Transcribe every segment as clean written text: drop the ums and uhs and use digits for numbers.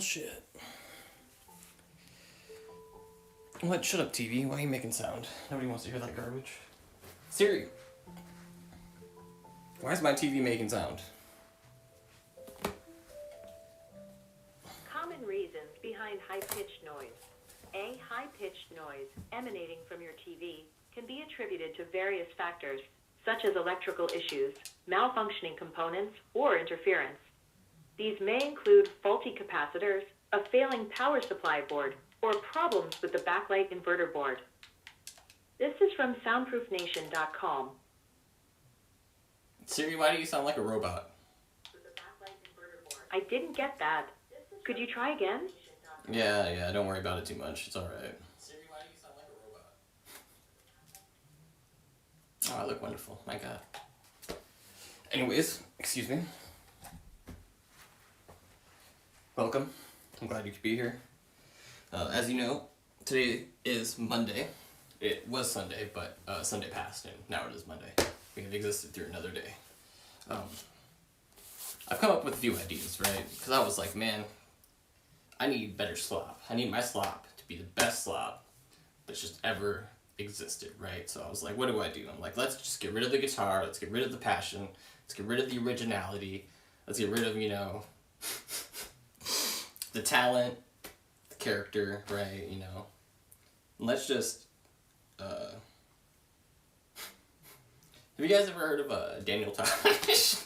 Well, shit. What? Shut up, TV. Why are you making sound? Nobody wants to hear that garbage. Siri. Why is my TV making sound? Common reasons behind high-pitched noise. A high-pitched noise emanating from your TV can be attributed to various factors, such as electrical issues, malfunctioning components, or interference. These may include faulty capacitors, a failing power supply board, or problems with the backlight inverter board. This is from soundproofnation.com. Siri, why do you sound like a robot? I didn't get that. Could you try again? Yeah, don't worry about it too much. It's alright. Siri, why do you sound like a robot? Oh, I look wonderful. My god. Anyways, excuse me. Welcome. I'm glad you could be here. As you know, today is Monday. It was Sunday, but Sunday passed, and now it is Monday. We have existed through another day. I've come up with a few ideas, right? Because I was like, man, I need better slop. I need my slop to be the best slop that's just ever existed, right? So I was like, what do I do? I'm like, let's just get rid of the guitar. Let's get rid of the passion. Let's get rid of the originality. Let's get rid of, the talent, the character, right? Let's just, have you guys ever heard of Daniel Tosh?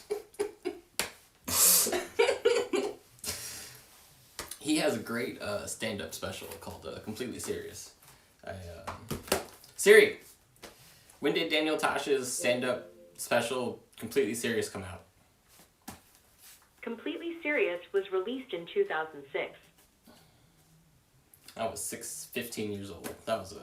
He has a great stand-up special called Completely Serious. Siri, when did Daniel Tosh's stand-up special Completely Serious come out? Completely Serious was released in 2006. I was 15 years old. Those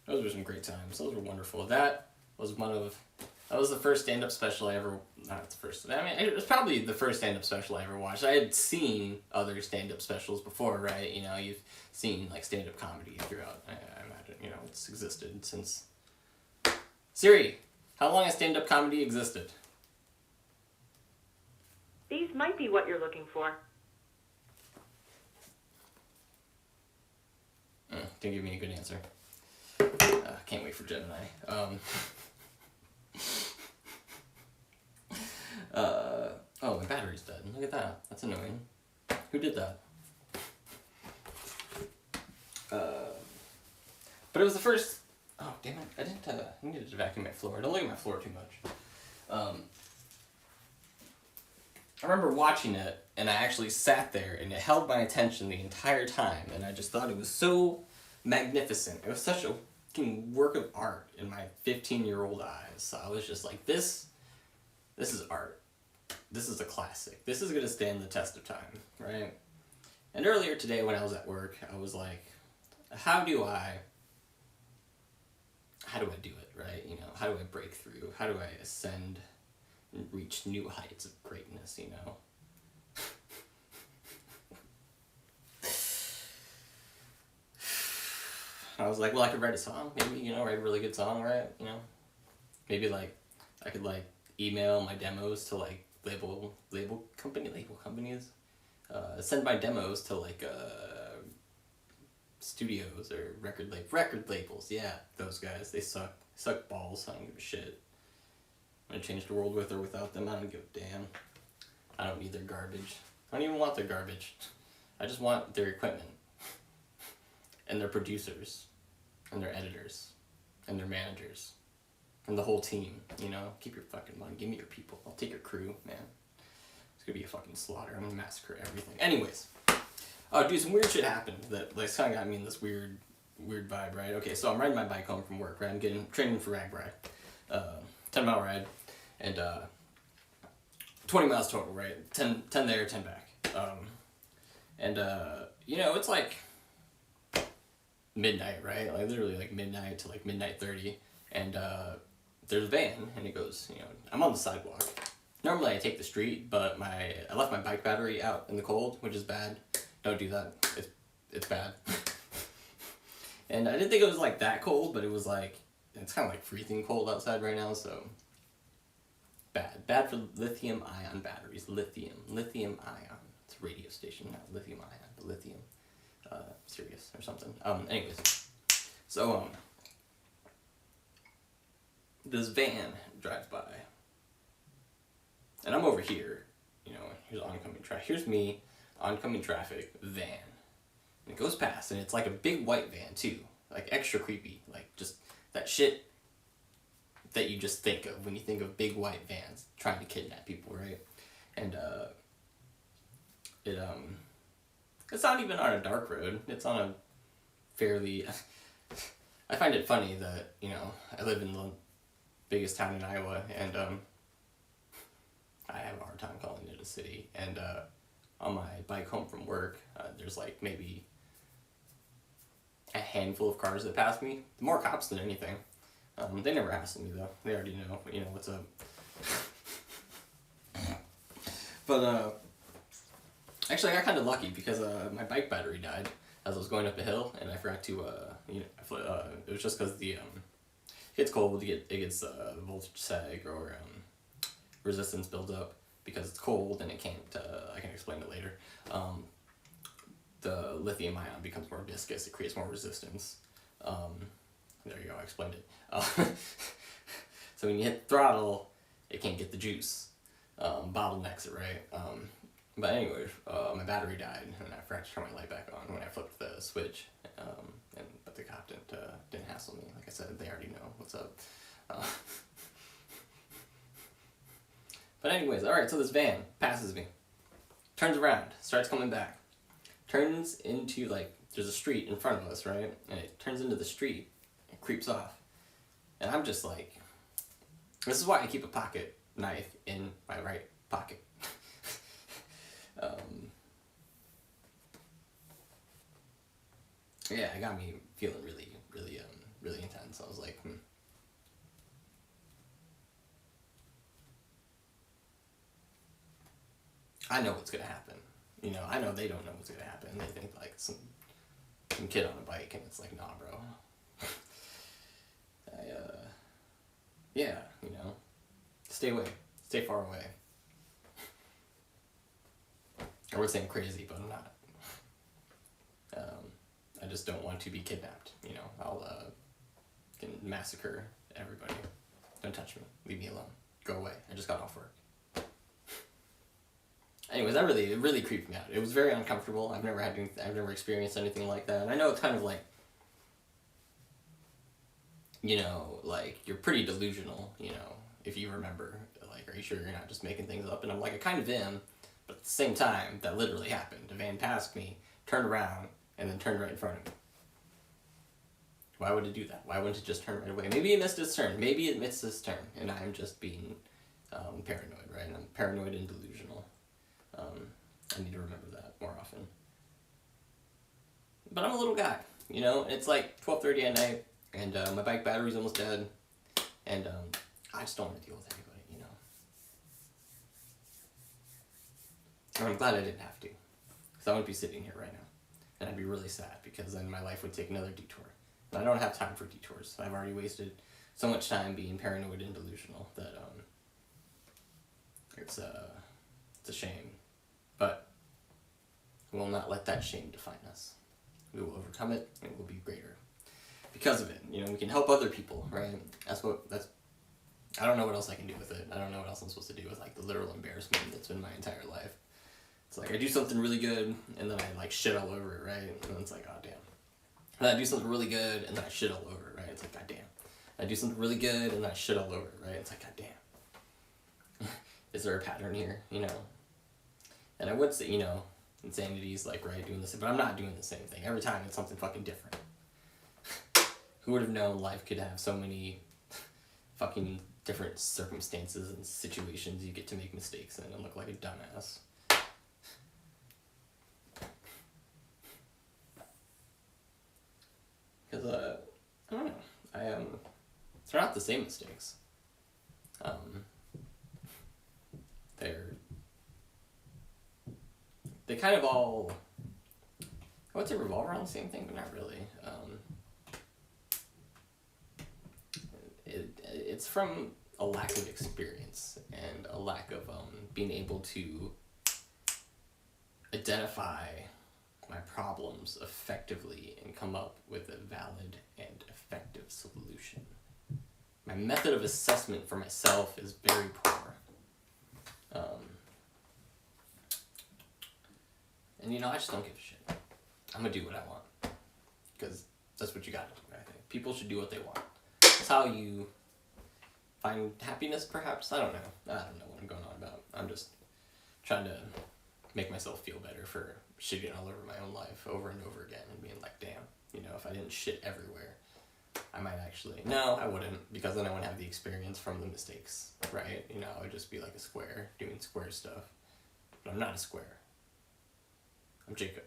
were some great times. Those were wonderful. That was the first stand-up special I ever, not the first, it was probably the first stand-up special I ever watched. I had seen other stand-up specials before, right? You've seen, stand-up comedy throughout, I imagine, it's existed since. Siri, how long has stand-up comedy existed? These might be what you're looking for. Didn't give me a good answer. Can't wait for Gemini. Oh, my battery's dead. Look at that. That's annoying. Who did that? But it was the first. Oh, damn it! I needed to vacuum my floor. Don't look at my floor too much. I remember watching it, and I actually sat there, and it held my attention the entire time, and I just thought it was so magnificent. It was such a fucking work of art in my 15-year-old eyes. So I was just like, this is art. This is a classic. This is gonna stand the test of time, right? And earlier today when I was at work, I was like, how do I do it, right? How do I break through? How do I ascend and reach new heights of greatness, I was like, well, I could write a song, maybe, write a really good song, right? Maybe, I could, email my demos to, label companies, send my demos to, studios or record labels, yeah, those guys, they suck balls, I don't give a shit. I'm gonna change the world with or without them, I don't give a damn. I don't need their garbage. I don't even want their garbage. I just want their equipment. And their producers. And their editors. And their managers. And the whole team, Keep your fucking money. Give me your people. I'll take your crew, man. It's gonna be a fucking slaughter. I'm gonna massacre everything. Anyways. Oh, dude, some weird shit happened that, kind of got me in this weird vibe, right? Okay, so I'm riding my bike home from work, right? I'm training for rag ride. 10-mile ride. And, 20 miles total, right? 10 there, 10 back. It's midnight, right? Literally midnight to midnight 30. And there's a van, and it goes, I'm on the sidewalk. Normally I take the street, but I left my bike battery out in the cold, which is bad. Don't do that. It's bad. And I didn't think it was that cold, but it was it's kind of freezing cold outside right now, so bad for lithium ion batteries. Lithium ion. It's It's a radio station, not lithium ion, but lithium. Sirius or something. Anyways. So, this van drives by. And I'm over here, you know, here's oncoming traffic. Here's me, oncoming traffic, van. And it goes past, and it's like a big white van, too. Like, extra creepy. Like, just that shit that you just think of when you think of big white vans trying to kidnap people, right? And, it's not even on a dark road. It's on a fairly... I find it funny that, you know, I live in the biggest town in Iowa, and, I have a hard time calling it a city. And, on my bike home from work, there's, like, maybe a handful of cars that pass me. More cops than anything. They never hassle me, though. They already know, you know, what's up. But, actually, I got kind of lucky because my bike battery died as I was going up a hill, and I forgot to, it was just because it gets cold, it gets voltage sag or resistance builds up because it's cold and it can't, I can explain it later. The lithium ion becomes more viscous, it creates more resistance. There you go, I explained it. So when you hit throttle, it can't get the juice. Bottlenecks it, right? But anyways, my battery died, and I forgot to turn my light back on when I flipped the switch. But the cop didn't hassle me. Like I said, they already know what's up. But anyways, alright, so this van passes me. Turns around, starts coming back. Turns into, like, there's a street in front of us, right? And it turns into the street. It creeps off. And I'm just like... This is why I keep a pocket knife in my right pocket. Yeah, it got me feeling really, really, really intense. I was like, I know what's gonna happen. You know, I know they don't know what's gonna happen. They think like some kid on a bike, and it's like, nah, bro. Yeah, you know, stay away, stay far away. I would say I'm crazy, but I'm not. I just don't want to be kidnapped. You know, I'll can massacre everybody. Don't touch me. Leave me alone. Go away. I just got off work. Anyways, it really creeped me out. It was very uncomfortable. I've never experienced anything like that. And I know it's kind of like, you know, like, you're pretty delusional, you know, if you remember. Like, are you sure you're not just making things up? And I'm like, I kind of am. But at the same time, that literally happened. A van passed me, turned around, and then turned right in front of me. Why would it do that? Why wouldn't it just turn right away? Maybe it missed its turn. Maybe it missed its turn, and I'm just being paranoid, right? I'm paranoid and delusional. I need to remember that more often. But I'm a little guy, you know? It's like 12:30 at night, and my bike battery's almost dead, and I just don't want to deal with anybody, you know? And I'm glad I didn't have to, because I wouldn't be sitting here right now. And I'd be really sad, because then my life would take another detour. And I don't have time for detours. I've already wasted so much time being paranoid and delusional that it's a shame. But we will not let that shame define us. We will overcome it, and we'll be greater because of it. You know, we can help other people, right? I don't know what else I can do with it. I don't know what else I'm supposed to do with, like, the literal embarrassment that's been my entire life. It's like, I do something really good, and then I, like, shit all over it, right? And then it's like, oh, damn. And then I do something really good, and then I shit all over it, right? It's like, god damn. I do something really good, and then I shit all over it, right? It's like, god damn. Is there a pattern here, you know? And I would say, you know, insanity is like, right, doing this, but I'm not doing the same thing. Every time it's something fucking different. Who would have known life could have so many fucking different circumstances and situations you get to make mistakes in and look like a dumbass. Because, I don't know, they're not the same mistakes. They kind of all, I would say revolve around the same thing, but not really. It's from a lack of experience and a lack of being able to identify my problems effectively and come up with a valid and effective solution. My method of assessment for myself is very poor. And I just don't give a shit. I'm gonna do what I want. Because that's what you gotta do, I think. People should do what they want. That's how you find happiness, perhaps? I don't know what I'm going on about. I'm just trying to make myself feel better for shitting all over my own life over and over again and being like, damn, if I didn't shit everywhere, I might actually... No, I wouldn't, because then I wouldn't have the experience from the mistakes, right? I would just be like a square, doing square stuff. But I'm not a square. I'm Jacob,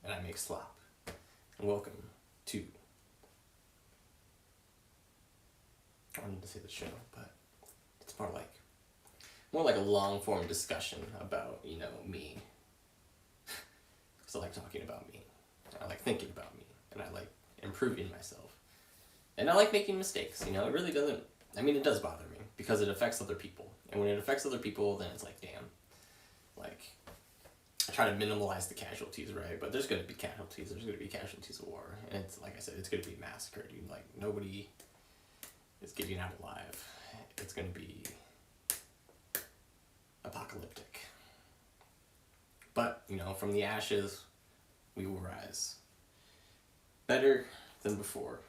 and I make slop. And welcome to... I wanted to say the show, but it's more like a long-form discussion about, me. Because I like talking about me. I like thinking about me. And I like improving myself. And I like making mistakes, It really doesn't... it does bother me, because it affects other people. And when it affects other people, then it's like, damn. I try to minimize the casualties, right? But there's going to be casualties. There's going to be casualties of war. And it's, like I said, it's going to be massacred, dude. Nobody is getting out alive. It's going to be apocalyptic. But, from the ashes, we will rise. Better than before.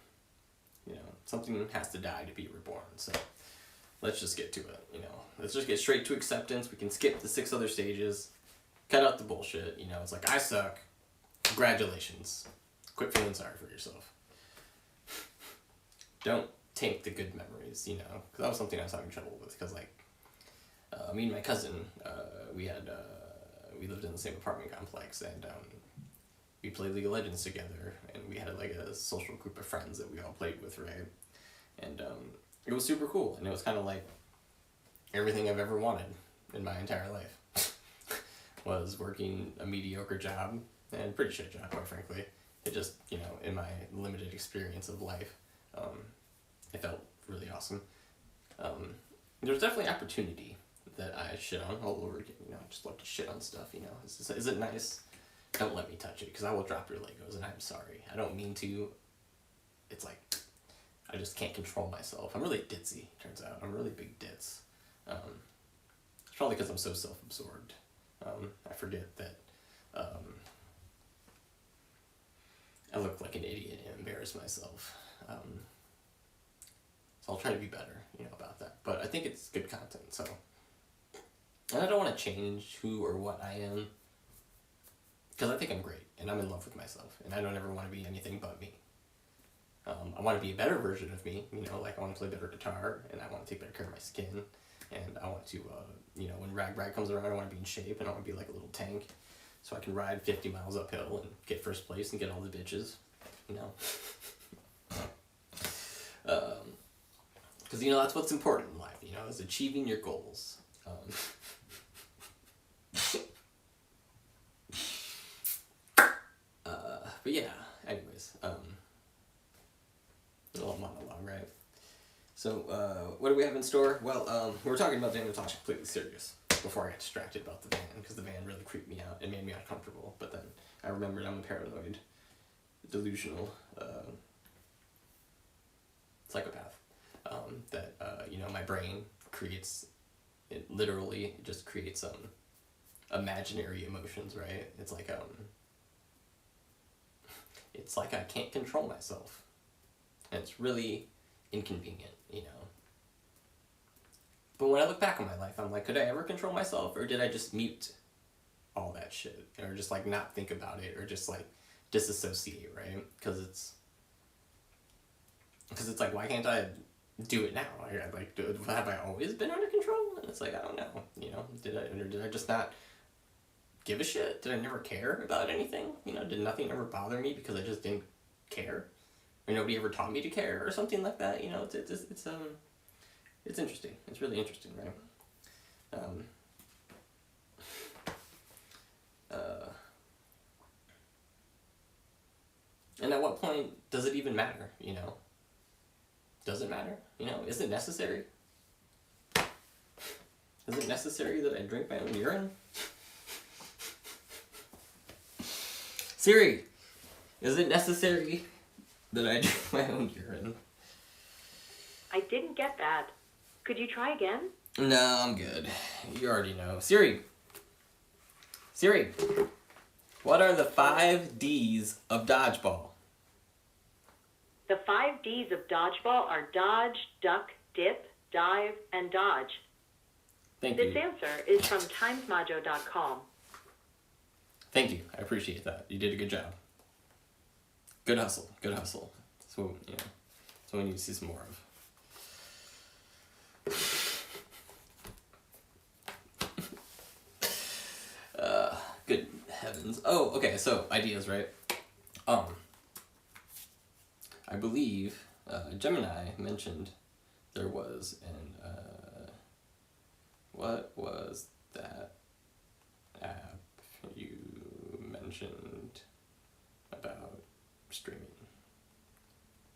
Something has to die to be reborn. So let's just get to it, Let's just get straight to acceptance. We can skip the 6 other stages. Cut out the bullshit, It's like, I suck. Congratulations. Quit feeling sorry for yourself. Don't take the good memories, Because that was something I was having trouble with. Because, me and my cousin, we lived in the same apartment complex, and we played League of Legends together, and we had a social group of friends that we all played with, right? And it was super cool, and it was kind of like everything I've ever wanted in my entire life. Was working a mediocre job, and pretty shit job, quite frankly. It just, in my limited experience of life, it felt really awesome. There's definitely opportunity that I shit on all over again, I just love to shit on stuff, Is it nice? Don't let me touch it, because I will drop your Legos, and I'm sorry. I don't mean to. It's like, I just can't control myself. I'm really ditzy, turns out. I'm a really big ditz. It's probably because I'm so self-absorbed. I forget that I look like an idiot and embarrass myself. So I'll try to be better, about that. But I think it's good content, so. And I don't want to change who or what I am, because I think I'm great, and I'm in love with myself, and I don't ever want to be anything but me. I want to be a better version of me, I want to play better guitar, and I want to take better care of my skin, and I want to, when Rag comes around, I want to be in shape, and I want to be like a little tank, so I can ride 50 miles uphill and get first place and get all the bitches, Because, that's what's important in life, is achieving your goals. But yeah, anyways, a little monologue, right? So, what do we have in store? Well, we were talking about Daniel Tosh completely serious before I got distracted about the van, because the van really creeped me out. It made me uncomfortable, but then I remembered I'm a paranoid, delusional, psychopath, that, my brain creates, it literally just creates, imaginary emotions, right? It's like I can't control myself, and it's really inconvenient, But when I look back on my life, I'm like, could I ever control myself, or did I just mute all that shit, or just not think about it, or just disassociate, right? Because it's like, why can't I do it now? Have I always been under control? And it's like, I don't know, did I just not give a shit? Did I never care about anything? Did nothing ever bother me because I just didn't care? Or nobody ever taught me to care or something like that? It's interesting. It's really interesting, right? And at what point does it even matter, Does it matter? Is it necessary? Is it necessary that I drink my own urine? Siri, is it necessary that I drink my own urine? I didn't get that. Could you try again? No, I'm good. You already know. Siri, what are the 5 Ds of dodgeball? The 5 Ds of dodgeball are dodge, duck, dip, dive, and dodge. Thank This you. answer is from timesmojo.com. Thank you. I appreciate that. You did a good job. Good hustle. Good hustle. That's what, that's what we need to see some more of. Good heavens. Oh, okay, so ideas, right? I believe Gemini mentioned there was what was that app you mentioned about streaming?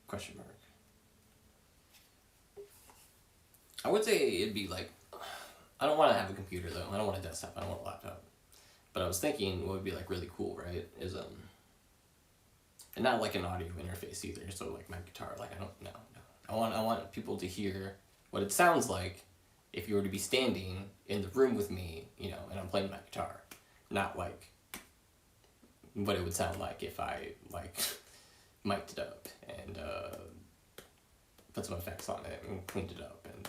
Question mark. I would say it'd be like, I don't want to have a computer though. I don't want a desktop. I don't want a laptop. But I was thinking what would be like really cool, right? Is and not like an audio interface either. So like my guitar, like I don't know. I want people to hear what it sounds like if you were to be standing in the room with me, and I'm playing my guitar, not like what it would sound like if I like mic'd it up and put some effects on it and cleaned it up and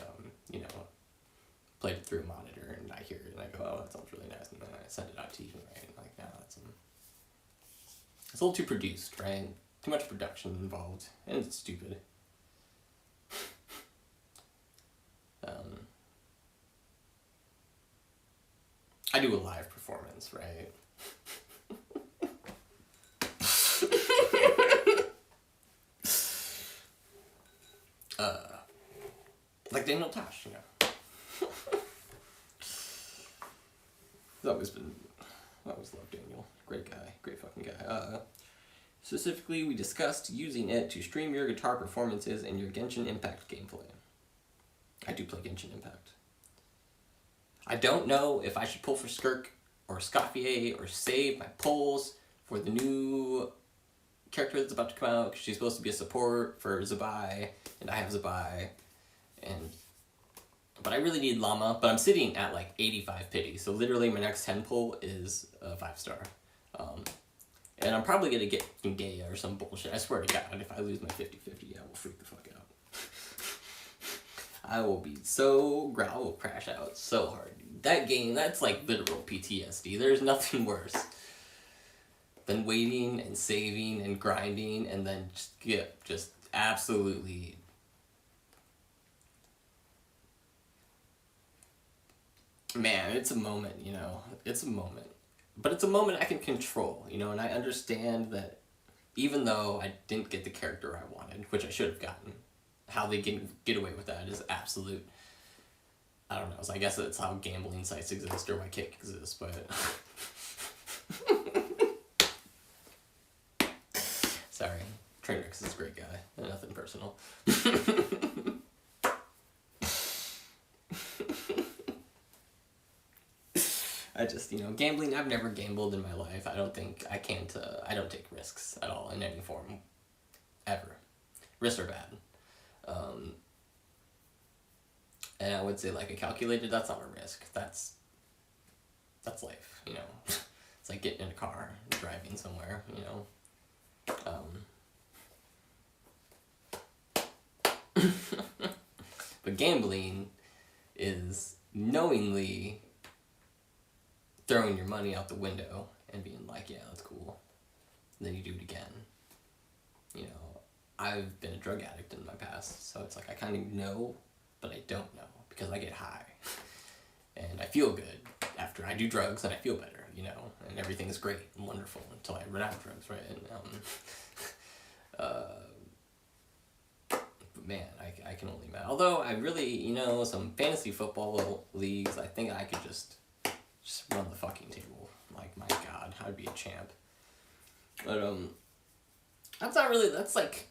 played it through a monitor and I hear it and I go, oh, that sounds really nice, and then I send it out to you, right? Like, no, it's a little too produced, right? Too much production involved, and it's stupid. I do a live performance, right? Like Daniel Tosh, I always loved Daniel. Great guy. Great fucking guy. Specifically, we discussed using it to stream your guitar performances and your Genshin Impact gameplay. I do play Genshin Impact. I don't know if I should pull for Skirk or Scoffier or save my pulls for the new character that's about to come out, because she's supposed to be a support for Zabai, and I have Zabai, but I really need Llama, but I'm sitting at like 85 pity, so literally my next 10 pull is a 5-star. And I'm probably going to get Gaia or some bullshit. I swear to God, if I lose my 50-50, I will freak the fuck out. I will I will crash out so hard. That game, that's like literal PTSD. There's nothing worse than waiting and saving and grinding and then just absolutely... Man, it's a moment, It's a moment. But it's a moment I can control, and I understand that even though I didn't get the character I wanted, which I should have gotten, how they get away with that is absolute... I don't know, so I guess that's how gambling sites exist or why Kick exists, but... Sorry, Trainwreck is a great guy, nothing personal. I just, gambling, I've never gambled in my life. I don't take risks at all in any form. Ever. Risks are bad. And I would say, like, a calculated, that's not a risk. That's life, It's like getting in a car, and driving somewhere, But gambling is knowingly throwing your money out the window and being like, yeah, that's cool. And then you do it again. I've been a drug addict in my past, so it's like I kind of know, but I don't know, because I get high. And I feel good after I do drugs, and I feel better, and everything's great and wonderful until I run out of drugs, right? And, but man, I can only imagine. Although I really, some fantasy football leagues, I think I could just run the fucking table. Like, my God, I'd be a champ. But, that's like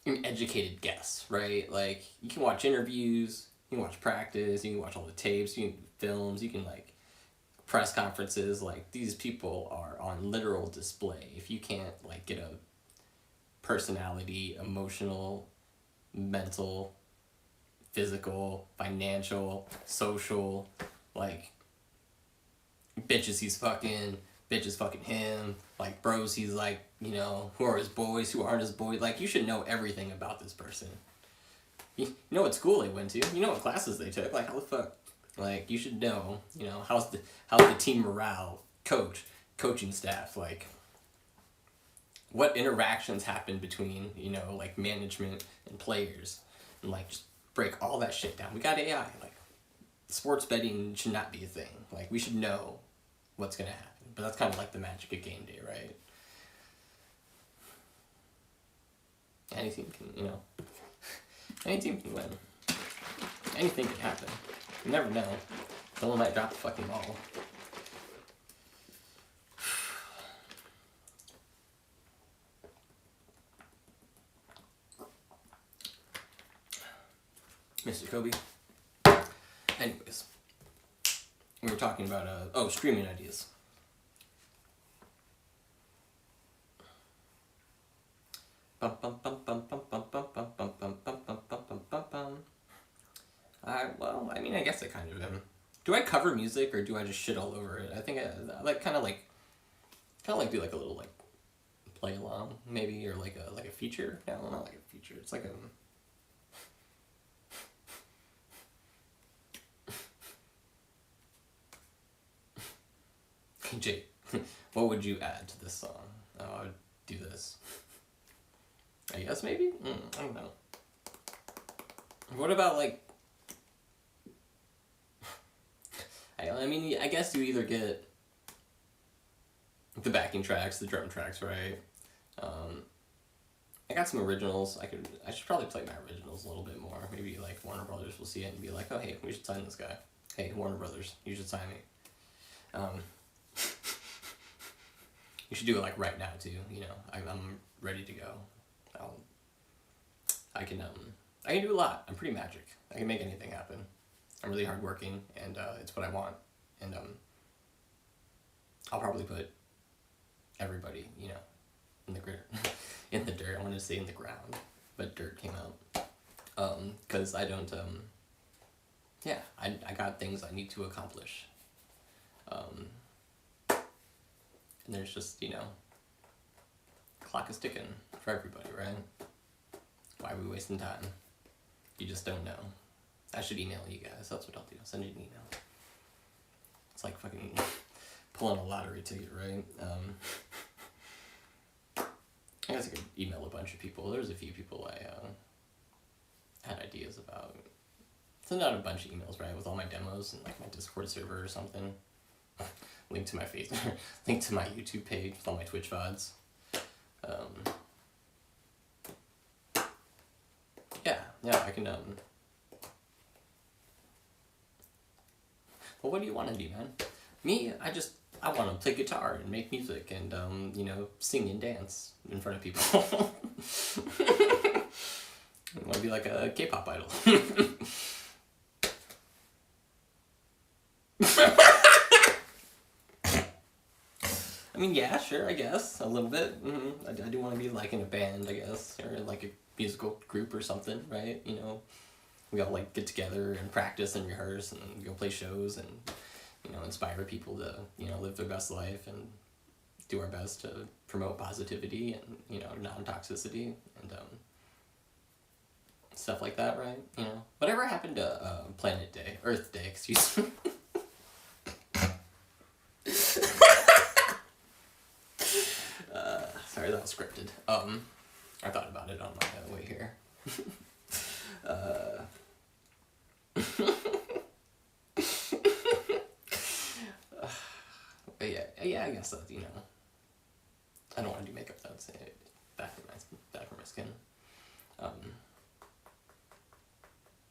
an educated guess, right? Like, you can watch interviews, you can watch practice, you can watch all the tapes, you can films, you can, like, press conferences, like, these people are on literal display. If you can't, like, get a personality, emotional, mental, physical, financial, social, like, bitches he's fucking, bitches fucking him, like, bros he's like, you know, who are his boys, who aren't his boys, like, you should know everything about this person. You know what school they went to, you know what classes they took, like, how the fuck, like, you should know, you know, how's the team morale, coaching staff, like, what interactions happen between, you know, like, management and players, and, like, just break all that shit down. We got AI, like, sports betting should not be a thing, like, we should know what's gonna happen, but that's kind of like the magic of game day, right? Any team can, you know, any team can win. Anything can happen. You never know. Someone might drop the fucking ball. Mr. Kobe. Anyways, we were talking about streaming ideas. I mean, I guess I kind of am. Do I cover music or do I just shit all over it? I think I like kind of like do like a little like play along maybe, or like a feature. No, not like a feature. It's like a Jake, what would you add to this song? Oh, I would do this. I guess maybe? I don't know. What about like... I mean, I guess you either get the backing tracks, the drum tracks, right? I got some originals. I should probably play my originals a little bit more. Maybe like Warner Brothers will see it and be like, oh hey, we should sign this guy. Hey, Warner Brothers, you should sign me. You should do it like right now too. You know, I'm ready to go. I can do a lot. I'm pretty magic. I can make anything happen. I'm really hardworking, and it's what I want. And I'll probably put everybody, you know, in the dirt. In the dirt. I wanted to say in the ground, but dirt came out. Because I don't. Yeah, I got things I need to accomplish. And there's just, you know, clock is ticking for everybody, right? Why are we wasting time? You just don't know. I should email you guys. That's what I'll do. I'll send you an email. It's like fucking pulling a lottery ticket, right? I guess I could email a bunch of people. There's a few people I had ideas about. Send out a bunch of emails, right, with all my demos and like my Discord server or something. Link to my link to my YouTube page with all my Twitch VODs. Yeah, I can. Well, what do you want to do, man? Me, I want to play guitar and make music and you know, sing and dance in front of people. I want to be like a K-pop idol. I mean, yeah, sure, I guess, a little bit. I do want to be like in a band, I guess, or like a musical group or something, right? You know, we all like get together and practice and rehearse and go play shows and, you know, inspire people to, you know, live their best life and do our best to promote positivity and, you know, non-toxicity and stuff like that, right? You know, whatever happened to Earth Day, excuse me. Sorry, that was scripted. I thought about it on my way here. But yeah, I guess that, you know, I don't want to do makeup though. It's bad for my skin.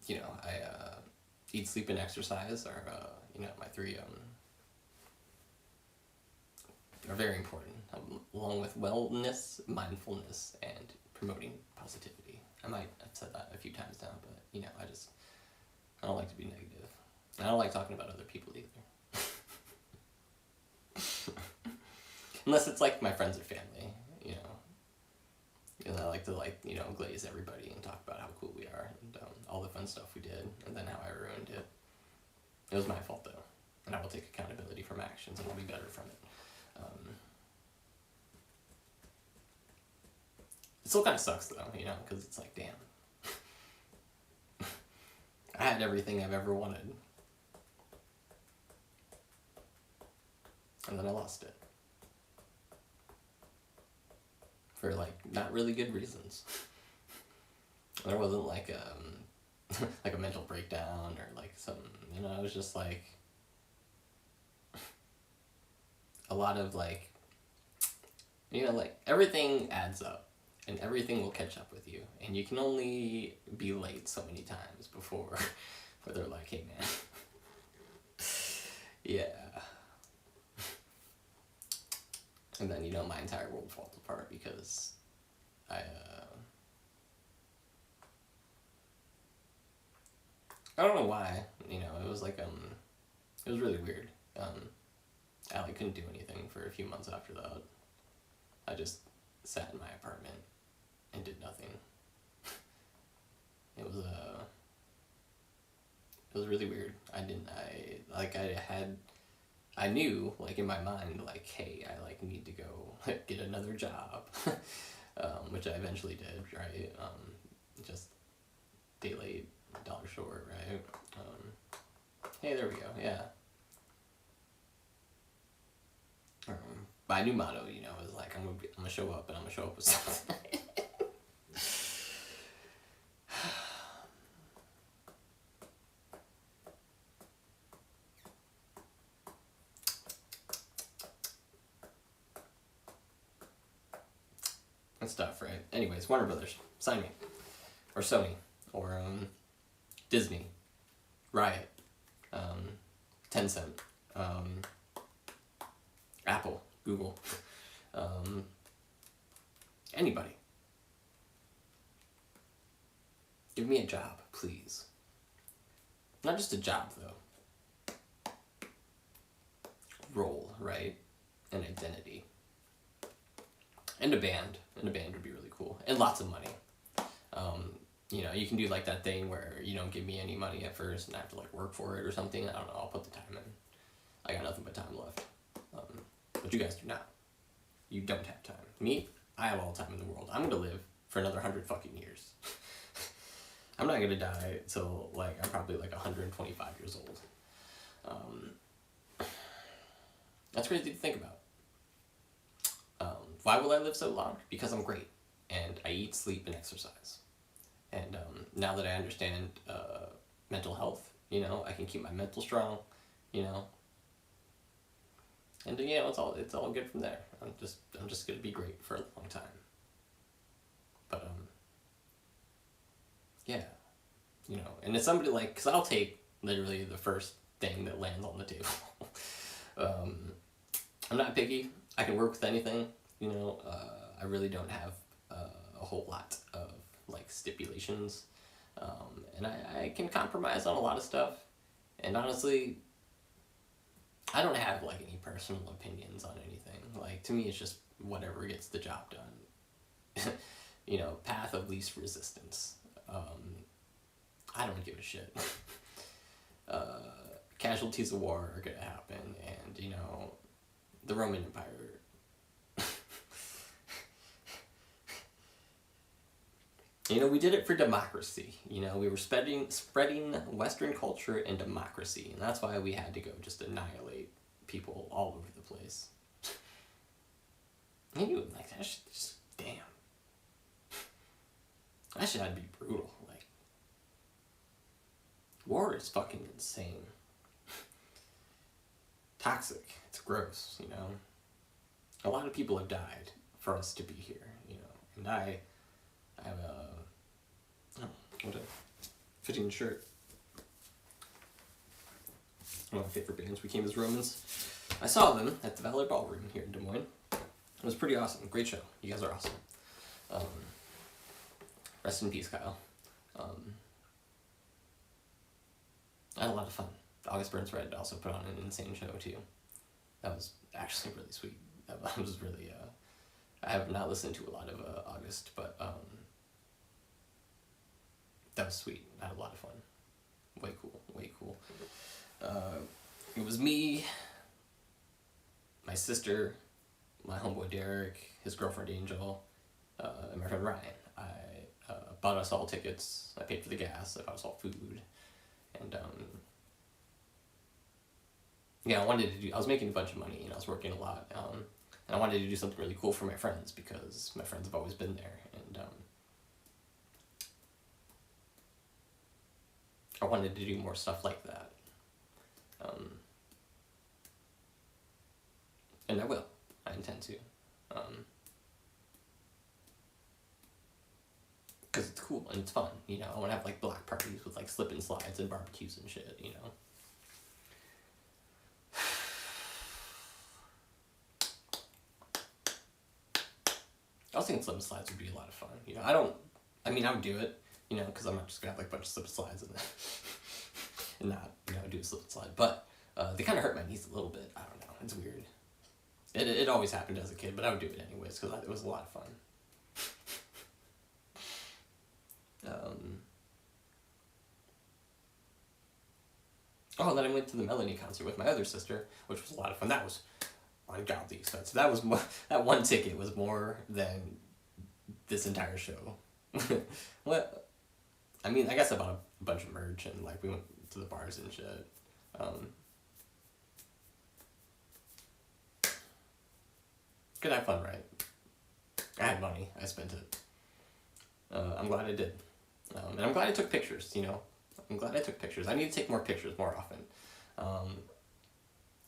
You know, I eat, sleep, and exercise are you know, my three are very important, along with wellness, mindfulness, and promoting positivity. I might have said that a few times now, but, you know, I don't like to be negative. I don't like talking about other people either. Unless it's like my friends or family, you know. And I like to glaze everybody and talk about how cool we are and all the fun stuff we did, and then how I ruined it. It was my fault though, and I will take accountability for my actions and will be better from it. It still kind of sucks though, you know, because it's like, damn, I had everything I've ever wanted, and then I lost it for like not really good reasons. There wasn't like like a mental breakdown or like some, you know, it was just like a lot of like, you know, like everything adds up and everything will catch up with you, and you can only be late so many times before where they're like, hey man, yeah. And then, you know, my entire world falls apart because I don't know why, you know, it was like, it was really weird. I like couldn't do anything for a few months after that. I just sat in my apartment and did nothing. It was really weird. I knew, like, in my mind, like, hey, I, like, need to go get another job, which I eventually did, right? Just day late, dollar short, right? Hey, there we go, yeah. My new motto, you know, is like, I'm gonna show up, and I'm gonna show up with something. And stuff, right? Anyways, Warner Brothers, sign me. Or Sony. Or Disney. Riot. Tencent. Apple. Google. Anybody. Give me a job, please. Not just a job, though. Role, right? An identity. And a band. And a band would be really cool. And lots of money. You know, you can do like that thing where you don't give me any money at first and I have to like work for it or something. I don't know, I'll put the time in. I got nothing but time left. But you guys do not. You don't have time. Me, I have all the time in the world. I'm gonna live for another 100 fucking years. I'm not gonna die till like, I'm probably like 125 years old. That's crazy to think about. Why will I live so long? Because I'm great. And I eat, sleep, and exercise. And now that I understand mental health, you know, I can keep my mental strong, you know. And you know, it's all good from there. I'm just gonna be great for a long time. But yeah, you know, and it's somebody like, cause I'll take literally the first thing that lands on the table. I'm not picky. I can work with anything. You know, I really don't have a whole lot of like stipulations, and I can compromise on a lot of stuff. And honestly, I don't have like any personal opinions on anything. Like, to me, it's just whatever gets the job done. You know, path of least resistance. I don't give a shit. Casualties of war are gonna happen, and you know, the Roman Empire. You know, we did it for democracy. You know, we were spreading Western culture and democracy, and that's why we had to go just annihilate people all over the place. And you like that shit, just damn. That shit had to be brutal. Like, war is fucking insane. Toxic. It's gross. You know, a lot of people have died for us to be here. You know, and I have what a fitting shirt. One of my favorite bands became as Romans. I saw them at the Valor Ballroom here in Des Moines. It was pretty awesome. Great show. You guys are awesome. Rest in peace, Kyle. I had a lot of fun. August Burns Red also put on an insane show too. That was actually really sweet. I was really, I have not listened to a lot of August, but that was sweet. I had a lot of fun. Way cool, way cool. It was me, my sister, my homeboy Derek, his girlfriend Angel, and my friend Ryan. I bought us all tickets. I paid for the gas. I bought us all food, and yeah, I was making a bunch of money, and I was working a lot, and I wanted to do something really cool for my friends because my friends have always been there, and I wanted to do more stuff like that. And I will. I intend to. Because it's cool and it's fun, you know. I want to have like black parties with like slip and slides and barbecues and shit, you know. I was thinking slip and slides would be a lot of fun, you know. I would do it, you know, because I'm not just gonna have like a bunch of slip and slides and not, you know, do a slip and slide. But they kind of hurt my knees a little bit. I don't know. It's weird. It always happened as a kid, but I would do it anyways because it was a lot of fun. Oh, and then I went to the Melanie concert with my other sister, which was a lot of fun. That was ungodly expensive. That was more. That one ticket was more than this entire show. Well, I mean, I guess I bought a bunch of merch and like we went to the bars and shit. Could have fun, right? I had money. I spent it. I'm glad I did. And I'm glad I took pictures, you know. I'm glad I took pictures. I need to take more pictures more often.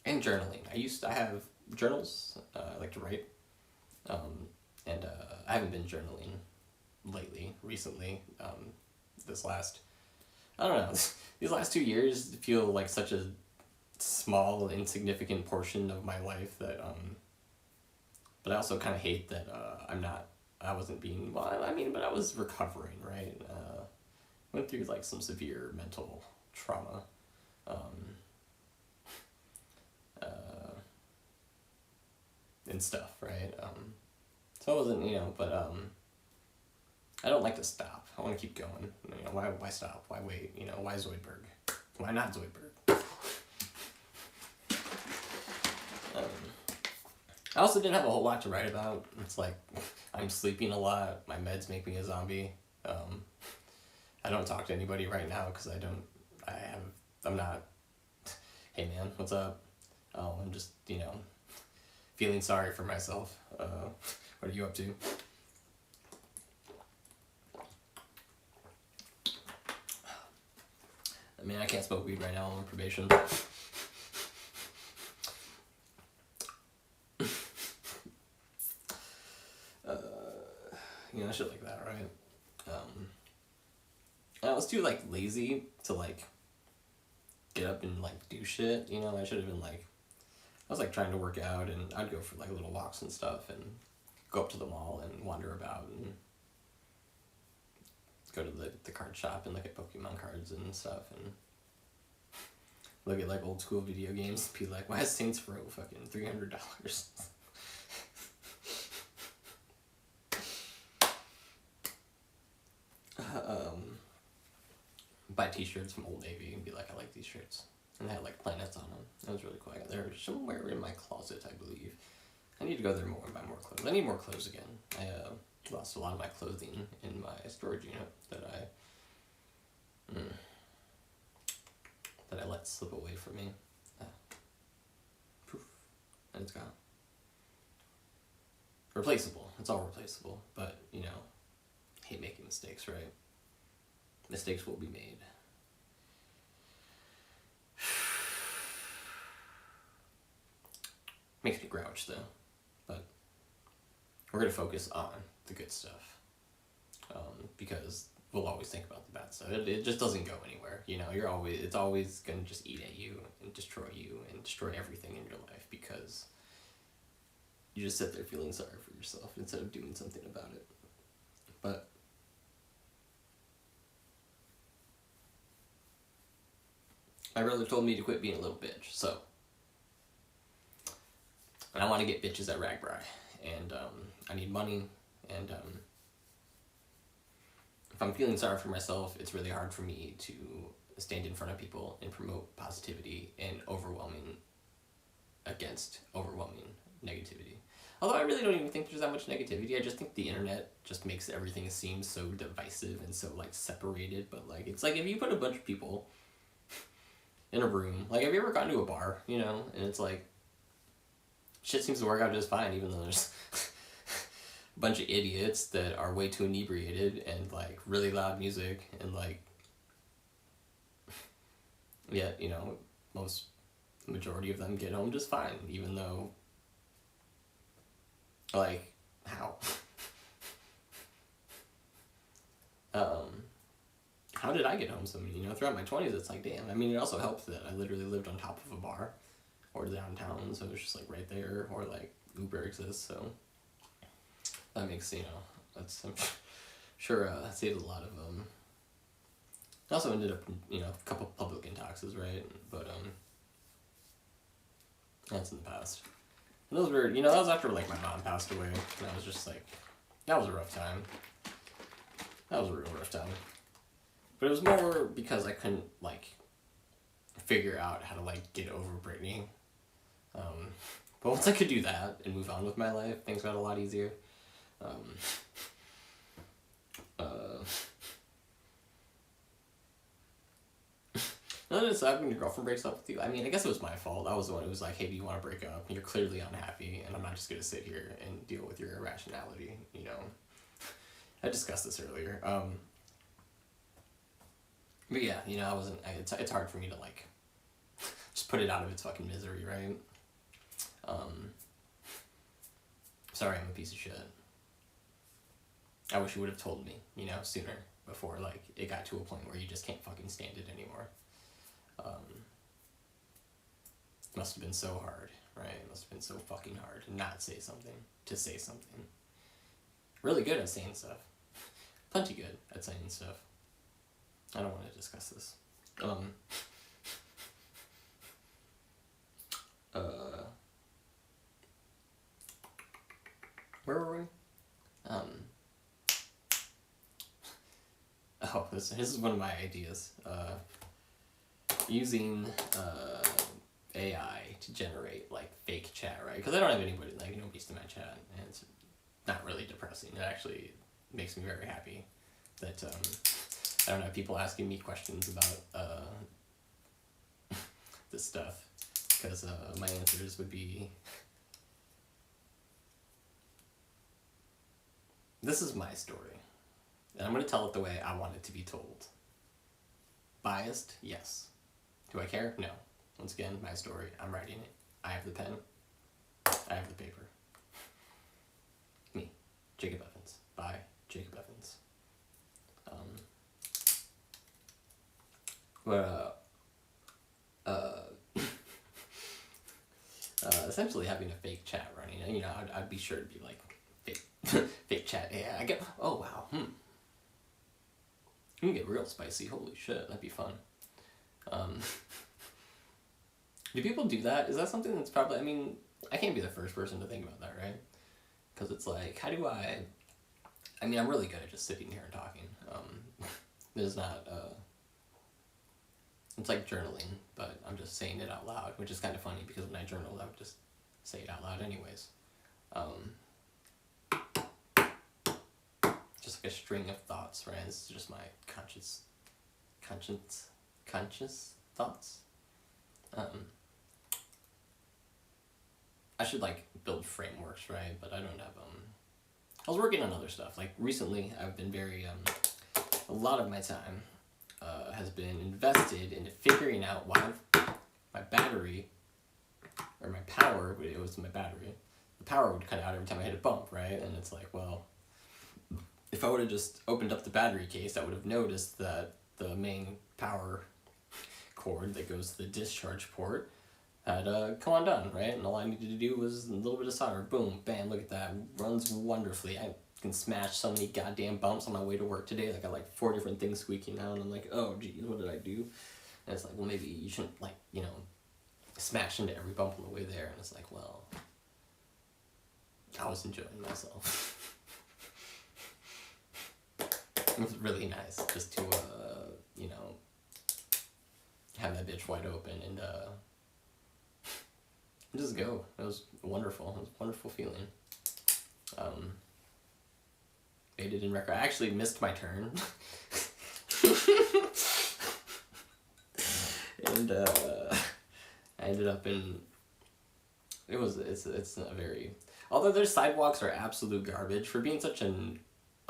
And journaling. I have journals. I like to write. And I haven't been journaling recently. I don't know, these last 2 years feel like such a small, insignificant portion of my life that, but I also kind of hate that I wasn't being, but I was recovering, right? Went through like some severe mental trauma. And stuff, right? So I wasn't, you know, but I don't like to stop. I want to keep going. You know, why stop? Why wait? You know, why Zoidberg? Why not Zoidberg? I also didn't have a whole lot to write about. It's like I'm sleeping a lot. My meds make me a zombie. I don't talk to anybody right now because I'm not, hey man, what's up? Oh, I'm just, you know, feeling sorry for myself. What are you up to? I mean, I can't smoke weed right now. I'm on probation. You know, shit like that, right? I was too, like, lazy to, like, get up and, like, do shit, you know? I should have been, like, I was, like, trying to work out, and I'd go for, like, little walks and stuff, and go up to the mall and wander about, and go to the card shop and look at Pokemon cards and stuff, and look at, like, old school video games, and be like, why is Saints Row fucking $300? Buy t-shirts from Old Navy and be like, I like these shirts. And they had like planets on them. That was really cool. They're somewhere in my closet, I believe. I need to go there more and buy more clothes. I need more clothes again. I lost a lot of my clothing in my storage unit that I let slip away from me. Poof. And it's gone. Replaceable. It's all replaceable. But, you know, I hate making mistakes, right? Mistakes will be made. Makes me grouch, though. But we're going to focus on the good stuff. Because we'll always think about the bad stuff. It just doesn't go anywhere. You know, it's always going to just eat at you and destroy everything in your life because you just sit there feeling sorry for yourself instead of doing something about it. But my brother told me to quit being a little bitch, so and I want to get bitches at Ragbri, and I need money, and if I'm feeling sorry for myself, it's really hard for me to stand in front of people and promote positivity and against overwhelming negativity. Although I really don't even think there's that much negativity. I just think the internet just makes everything seem so divisive and so like separated. But like it's like if you put a bunch of people in a room, like have you ever gone to a bar, you know, and it's like shit seems to work out just fine, even though there's a bunch of idiots that are way too inebriated and like really loud music and like yet, you know, majority of them get home just fine, even though like how how did I get home so many, you know, throughout my 20s? It's like, damn. I mean, it also helped that I literally lived on top of a bar or downtown, so it was just like right there, or like Uber exists, so that makes, you know, that's, I'm sure saved a lot of I also ended up, you know, a couple public intoxes, right? But that's in the past. And those were, you know, that was after like my mom passed away, and I was just like, that was a rough time. That was a real rough time. But it was more because I couldn't like figure out how to like get over Britney. But once I could do that and move on with my life, things got a lot easier. No, it's like when your girlfriend breaks up with you. I mean, I guess it was my fault. I was the one who was like, hey, do you want to break up? You're clearly unhappy, and I'm not just going to sit here and deal with your irrationality, you know? I discussed this earlier. But yeah, you know, it's hard for me to, like, just put it out of its fucking misery, right? Sorry, I'm a piece of shit. I wish you would have told me, you know, sooner, before, like, it got to a point where you just can't fucking stand it anymore. Must have been so hard, right? It must have been so fucking hard to not say something, to say something. Really good at saying stuff. Plenty good at saying stuff. I don't want to discuss this. Where were we? Oh, this is one of my ideas. Using AI to generate like fake chat, right? Because I don't have anybody, like nobody's in my chat, and it's not really depressing. It actually makes me very happy that I don't have people asking me questions about this stuff, because my answers would be, this is my story, and I'm going to tell it the way I want it to be told. Biased? Yes. Do I care? No. Once again, my story. I'm writing it. I have the pen. I have the paper. Me. Jacob Evans. By Jacob Evans. Essentially having a fake chat running. You know, I'd be sure to be like, fake, fake chat. Yeah, I get, oh wow, You can get real spicy. Holy shit, that'd be fun. Do people do that? Is that something that's probably, I mean, I can't be the first person to think about that, right? Because it's like, how do I mean, I'm really good at just sitting here and talking. There's not, it's like journaling, but I'm just saying it out loud, which is kind of funny because when I journal, I would just say it out loud anyways. Just like a string of thoughts, right? This is just my conscious thoughts. I should like build frameworks, right? But I don't have I was working on other stuff. Like recently I've been very a lot of my time has been invested into figuring out why my battery, or my power, it was my battery, the power would cut out every time I hit a bump, right? And it's like, well, if I would have just opened up the battery case, I would have noticed that the main power cord that goes to the discharge port had come undone, right? And all I needed to do was a little bit of solder. Boom, bam, look at that. Runs wonderfully. I can smash so many goddamn bumps on my way to work today. I got like 4 different things squeaking out, and I'm like, oh geez, what did I do? And it's like, well, maybe you shouldn't, like, you know, smash into every bump on the way there. And it's like, well, I was enjoying myself. It was really nice just to, you know, have that bitch wide open and just go. It was wonderful. It was a wonderful feeling. Made it in record. I actually missed my turn. And I ended up in... It's a very... Although their sidewalks are absolute garbage for being such an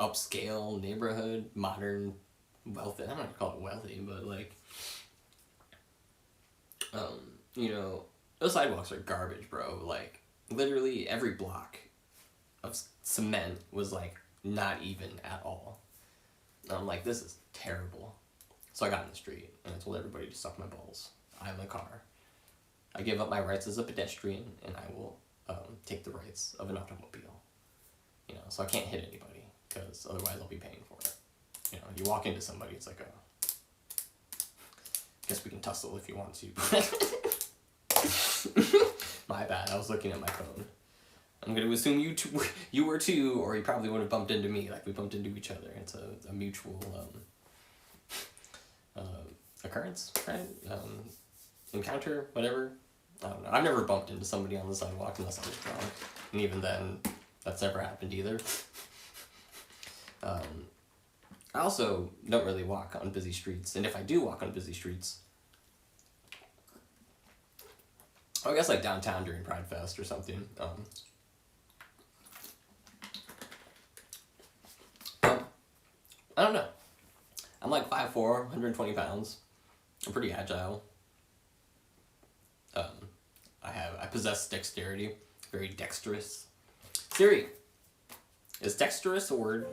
upscale neighborhood, modern, wealthy... I'm not gonna call it wealthy, but like... you know, those sidewalks are garbage, bro. Like, literally every block of cement was like not even at all. And I'm like, this is terrible. So I got in the street and I told everybody to suck my balls. I'm a car. I give up my rights as a pedestrian and I will take the rights of an automobile. You know, so I can't hit anybody because otherwise I'll be paying for it. You know, you walk into somebody, it's like guess we can tussle if you want to. My bad, I was looking at my phone. I'm going to assume you were too, or you probably would have bumped into me, like we bumped into each other. It's a mutual occurrence, right? Encounter, whatever. I don't know. I've never bumped into somebody on the sidewalk unless I was drunk. And even then, that's never happened either. I also don't really walk on busy streets. And if I do walk on busy streets, I guess like downtown during Pride Fest or something. I don't know. I'm like 5'4", 120 pounds. I'm pretty agile. I possess dexterity. Very dexterous. Siri, is dexterous a word?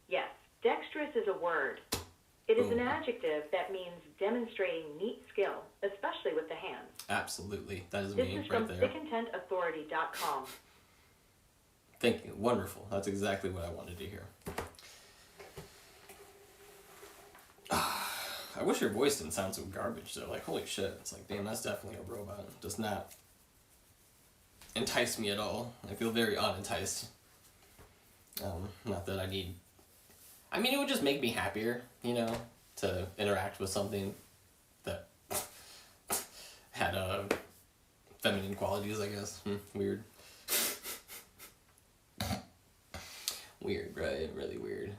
Yes, dexterous is a word. It is an adjective that means demonstrating neat skill, especially with the hands. Absolutely. That is this me is right from there. thickintentauthority.com. Thank you. Wonderful. That's exactly what I wanted to hear. I wish your voice didn't sound so garbage though. Like, holy shit. It's like, damn, that's definitely a robot. It does not entice me at all. I feel very unenticed. Not that I need... I mean, it would just make me happier, you know, to interact with something that had feminine qualities, I guess. Weird. Weird, right? Really weird.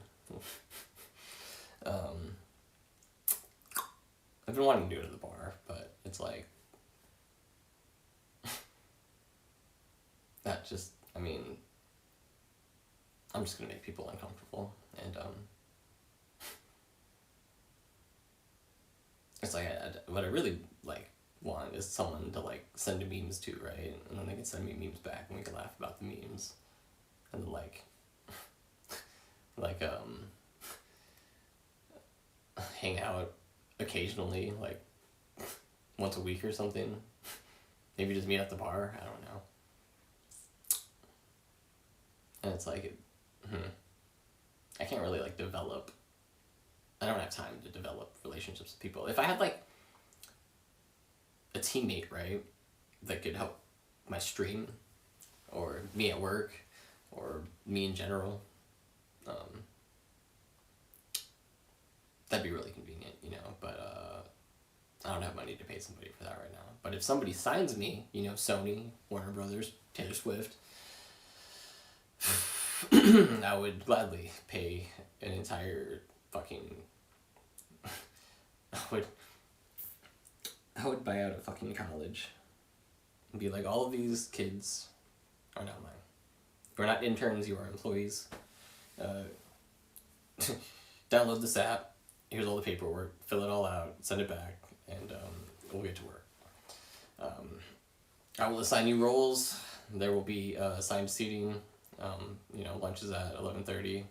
I've been wanting to do it at the bar, but it's like... that just... I mean... I'm just gonna make people uncomfortable, and it's like what I really like want is someone to like send memes to, right? And then they can send me memes back, and we can laugh about the memes, and then like hang out occasionally, like once a week or something. Maybe just meet at the bar. I don't know. And it's like. I can't really like develop. I don't have time to develop relationships with people. If I had like a teammate, right, that could help my stream, or me at work, or me in general, that'd be really convenient, you know. But I don't have money to pay somebody for that right now. But if somebody signs me, you know, Sony, Warner Brothers, Taylor Swift. I would gladly pay an entire fucking... I would buy out a fucking college and be like, all of these kids are not mine. You're not interns, you are employees. Download this app, here's all the paperwork, fill it all out, send it back, and we'll get to work. I will assign you roles. There will be assigned seating. You know, lunch is at 11:30.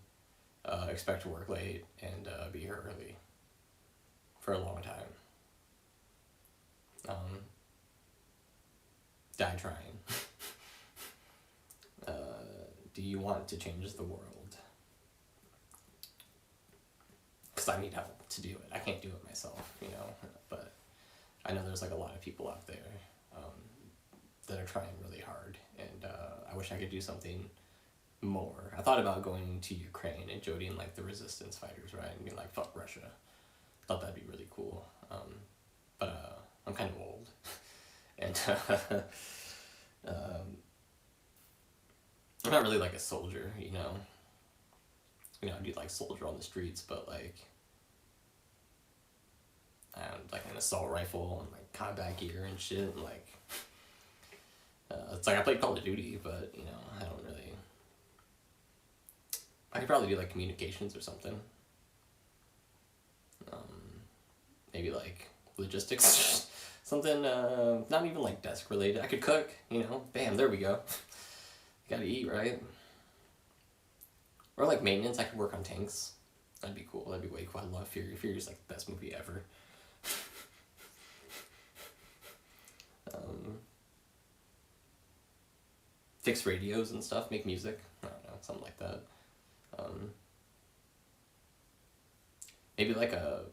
Expect to work late and be here early for a long time. Die trying. Do you want to change the world? Because I need help to do it. I can't do it myself, you know. But I know there's like a lot of people out there that are trying really hard, and I wish I could do something more. I thought about going to Ukraine and joining like the resistance fighters, right, and being like, fuck Russia. Thought that'd be really cool. But I'm kind of old, and I'm not really like a soldier, you know. I do like soldier on the streets, but like, like an assault rifle and like combat gear and shit, and like, it's like I played Call of Duty, but I don't really. I could probably do like communications or something. Maybe like logistics, something. Not even like desk related. I could cook. Bam, there we go. You gotta eat, right? Or like maintenance. I could work on tanks. That'd be cool. That'd be way cool. I love Fury. Fury's like the best movie ever. Fix radios and stuff. Make music. I don't know, something like that. Maybe like a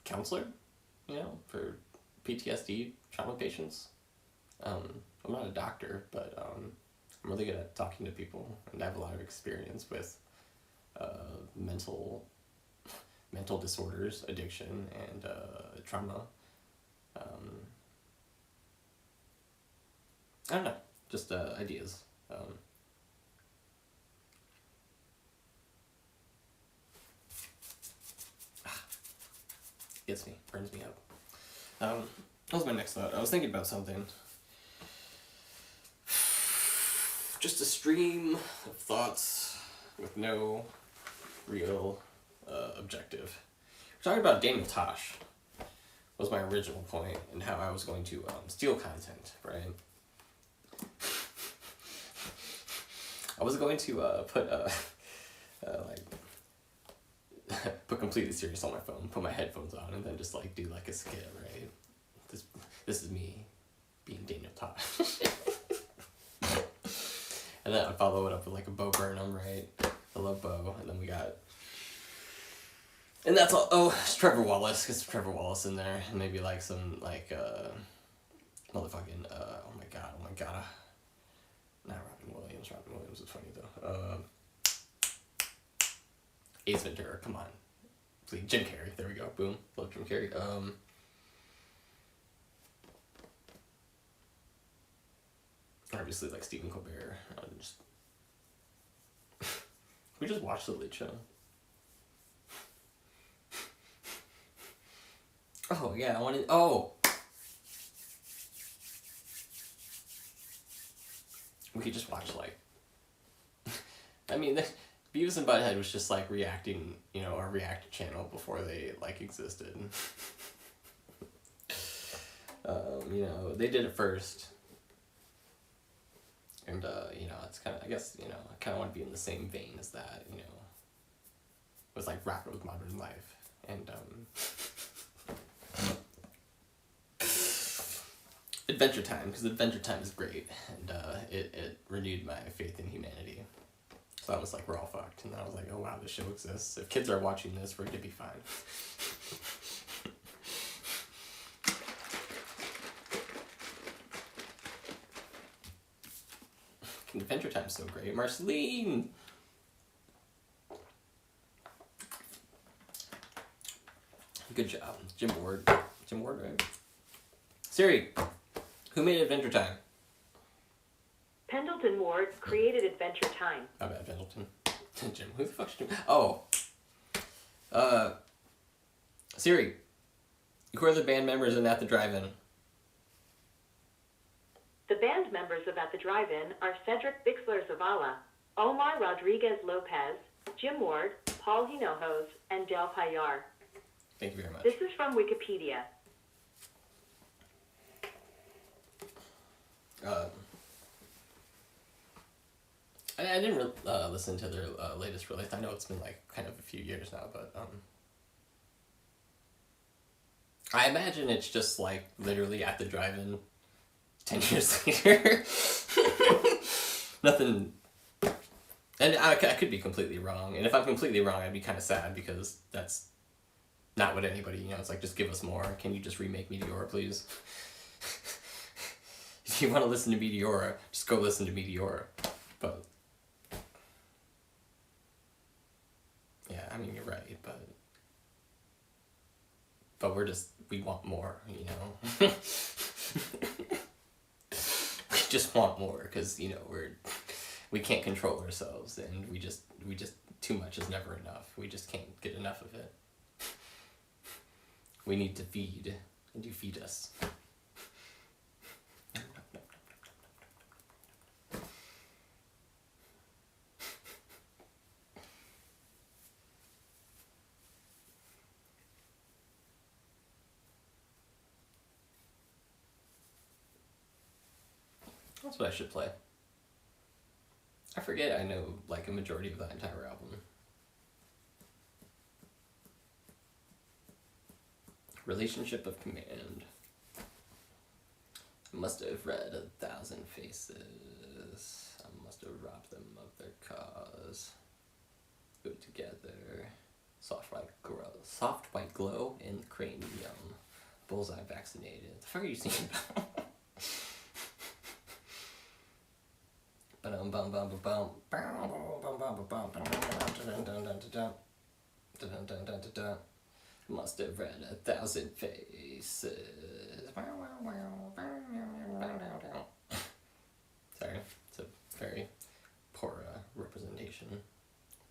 counselor, for PTSD trauma patients. I'm not a doctor, but I'm really good at talking to people, and I have a lot of experience with mental disorders, addiction, and trauma. I don't know, just ideas. Gets me, burns me up. What was my next thought? I was thinking about something. Just a stream of thoughts with no real objective. We're talking about Daniel Tosh. Was my original point, and how I was going to steal content, right? I was going to put put Completely Serious on my phone, put my headphones on, and then just like do like a skit, right? This is me being Daniel Tosh. And then I'd follow it up with like a Bo Burnham, right? I love Bo. And then we got... And that's all... Oh, it's Trevor Wallace. Get some Trevor Wallace in there. And maybe like some like... motherfucking... oh my god. Not Robin Williams. Robin Williams is funny though. Ace Ventura. Come on. Please. Jim Carrey. There we go. Boom. Love Jim Carrey. Obviously, like Stephen Colbert. We just watched The Late Show. Oh yeah, I wanted. Oh, we could just watch like. I mean, Beavis and Butthead was just like reacting, our React channel before they like existed. They did it first. And, it's kind of, I guess, I kind of want to be in the same vein as that, with, like, Rapper with Modern Life. And, Adventure Time, because Adventure Time is great. And, it renewed my faith in humanity. So I was like, we're all fucked. And then I was like, oh, wow, this show exists. If kids are watching this, we're going to be fine. Adventure Time's so great. Marceline! Good job. Jim Ward, right? Siri, who made Adventure Time? Pendleton Ward created Adventure Time. My bad, Pendleton. Jim, who the fuck's Jim? Oh. Siri, who are the band members in At the Drive-In? The band members of At the Drive-In are Cedric Bixler Zavala, Omar Rodriguez Lopez, Jim Ward, Paul Hinojos, and Del Payar. Thank you very much. This is from Wikipedia. I didn't listen to their latest release. I know it's been like kind of a few years now, but I imagine it's just like literally At the Drive-In 10 years later. Nothing. And I could be completely wrong. And if I'm completely wrong, I'd be kind of sad because that's not what anybody, it's like, just give us more. Can you just remake Meteor, please? If you want to listen to Meteora, just go listen to Meteora. But yeah, I mean, you're right, but we want more, you know. We just want more because, you know, we can't control ourselves, and we just too much is never enough. We just can't get enough of it. We need to feed, and you feed us. That's what I should play. I forget I know like a majority of that entire album. Relationship of Command. Must have read 1,000 faces. I must have robbed them of their cause. Good together. Soft white glow in cranium. Bullseye vaccinated. The fuck are you singing about? Must have read 1,000 faces. Sorry, it's a very poor representation of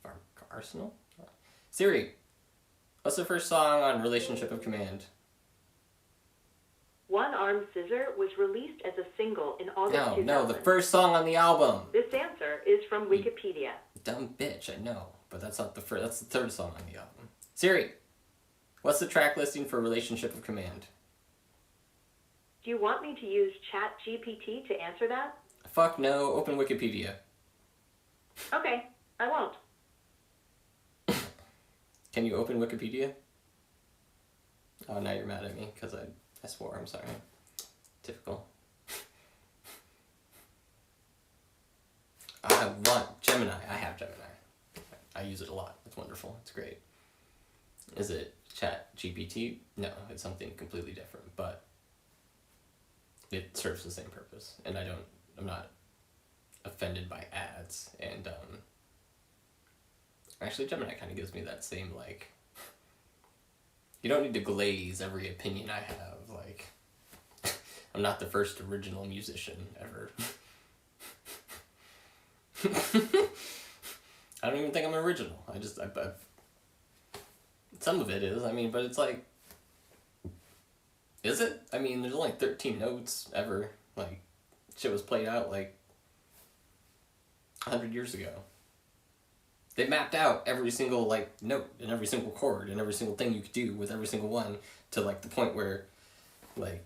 our arsenal. Siri, what's the first song on Relationship of Command? One Armed Scissor was released as a single in August 2000. No, the first song on the album. This answer is from Wikipedia. Dumb bitch, I know, but that's not the first. That's the third song on the album. Siri, what's the track listing for Relationship of Command? Do you want me to use ChatGPT to answer that? Fuck no, open Wikipedia. Okay, I won't. Can you open Wikipedia? Oh, now you're mad at me because I swore, I'm sorry. Typical. I want Gemini. I have Gemini. I use it a lot. It's wonderful. It's great. Is it ChatGPT? No, it's something completely different, but it serves the same purpose. And I'm not offended by ads. And actually Gemini kind of gives me that same, like, you don't need to glaze every opinion I have. Like, I'm not the first original musician ever. I don't even think I'm original. I some of it is, I mean, but it's like, is it? I mean, there's only 13 notes ever. Like, shit was played out like 100 years ago. They mapped out every single, like, note and every single chord and every single thing you could do with every single one to, like, the point where, like,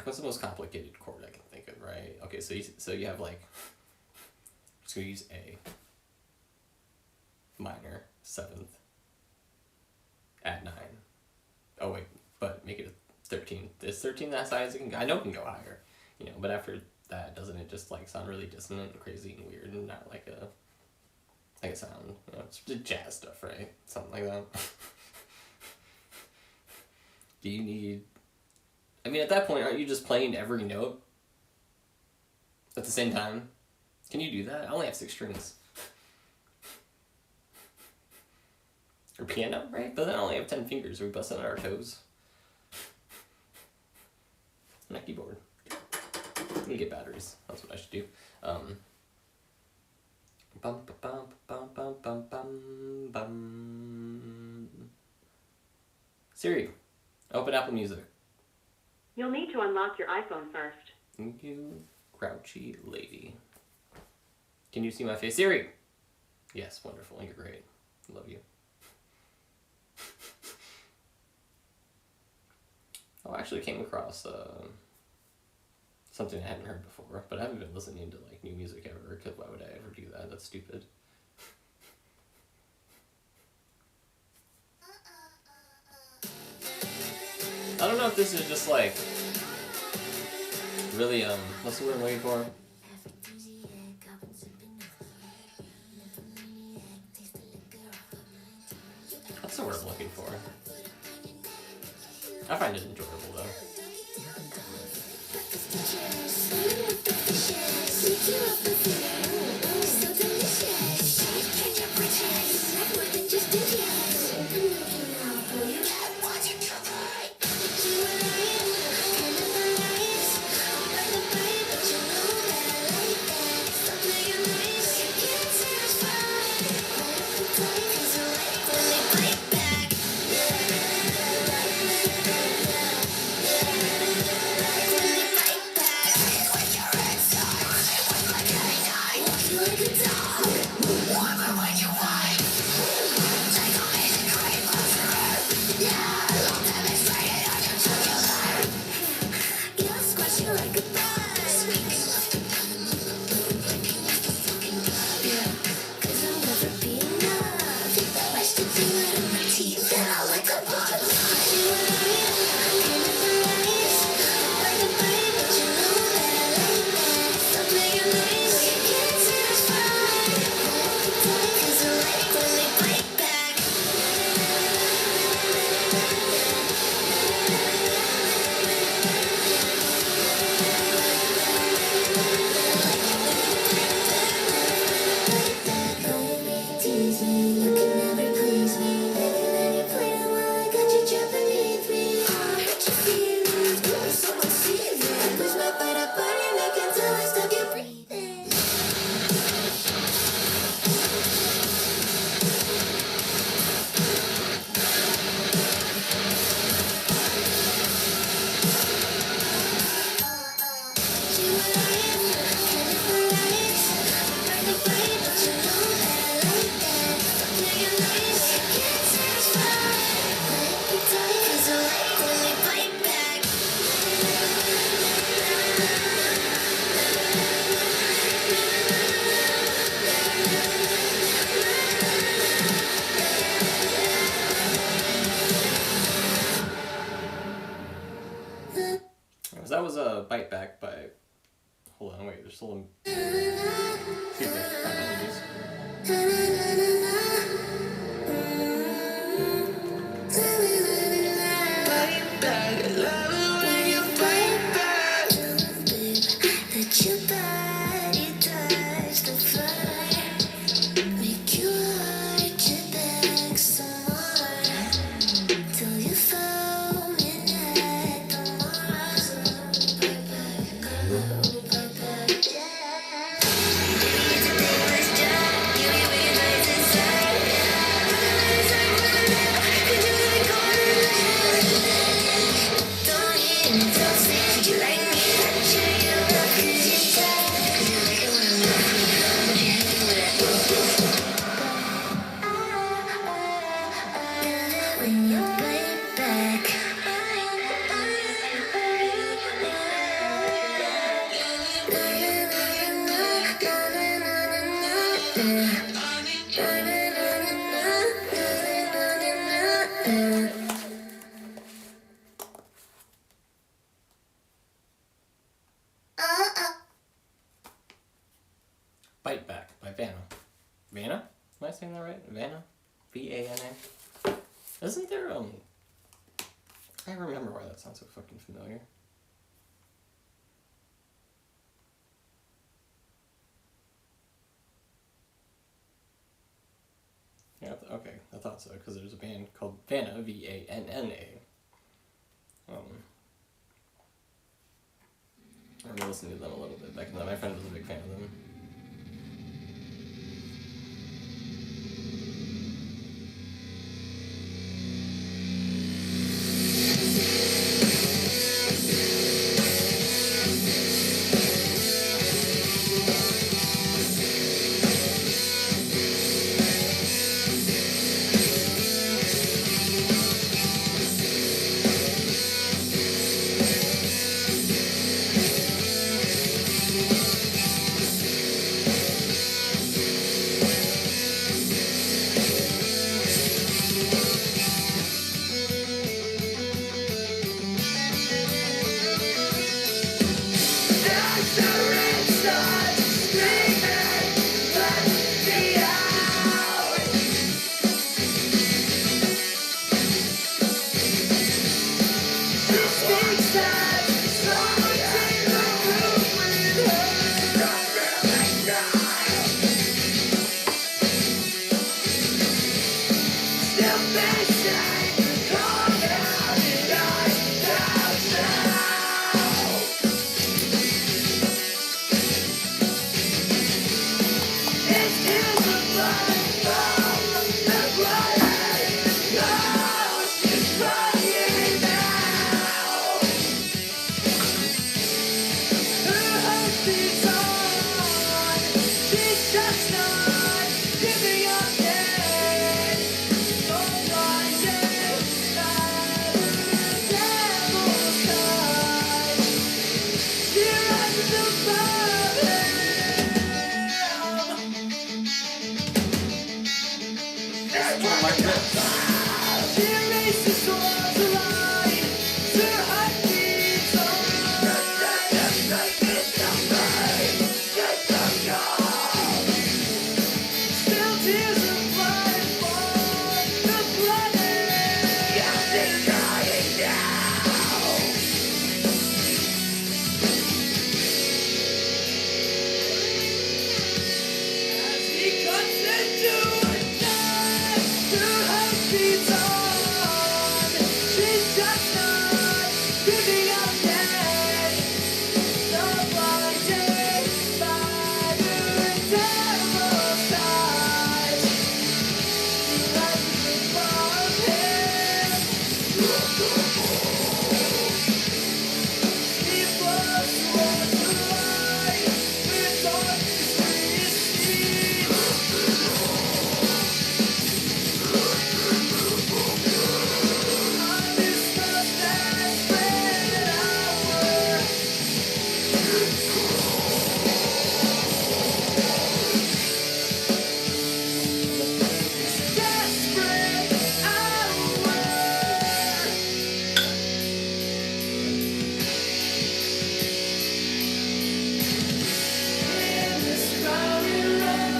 what's the most complicated chord I can think of, right? Okay, so you have, like, just gonna use A minor, 7th, at 9. Oh, wait, but make it a 13. Is 13 that high as it can go? I know it can go higher, you know, but after that, doesn't it just, like, sound really dissonant and crazy and weird and not like a sound? You know, it's just jazz stuff, right? Something like that. Do you need... I mean, at that point, aren't you just playing every note at the same time? Can you do that? I only have 6 strings. Or piano, right? But then I only have 10 fingers. Are we busting out our toes? And a keyboard. Let me get batteries. That's what I should do. Bum, bum, bum, bum, bum, bum, bum. Siri, open Apple Music. You'll need to unlock your iPhone first. Thank you, grouchy lady. Can you see my face? Siri! Yes, wonderful. You're great. Love you. Oh, I actually came across something I hadn't heard before, but I haven't been listening to, like, new music ever, because why would I ever do that? That's stupid. I don't know if this is just, like, really, what's the word I'm waiting for? What's the word I'm looking for. I find it enjoyable though. That was a Bite Back by. Hold on, wait, there's still a. Excuse me, my apologies. Bite Back by Vanna. Vanna? Am I saying that right? Vanna? V-A-N-A? Isn't there, I remember why that sounds so fucking familiar. Yeah, okay, I thought so, because there's a band called Vanna, V-A-N-N-A. I remember listening to them a little bit back then. My friend was a big fan of them. just not giving up yet. So blinded by the devil's touch. She rises above him. It's one of my trips. She races towards the light. Her heart beats on. Still tears of blood fall the planet. They're dying now. As he cuts into a death, her heart beats on. She's just not giving up yet. So blinded by the devil's touch. She rises above him. She floats towards the light with darkness recede. On this most desperate hour. Desperate hour. In this crowded room.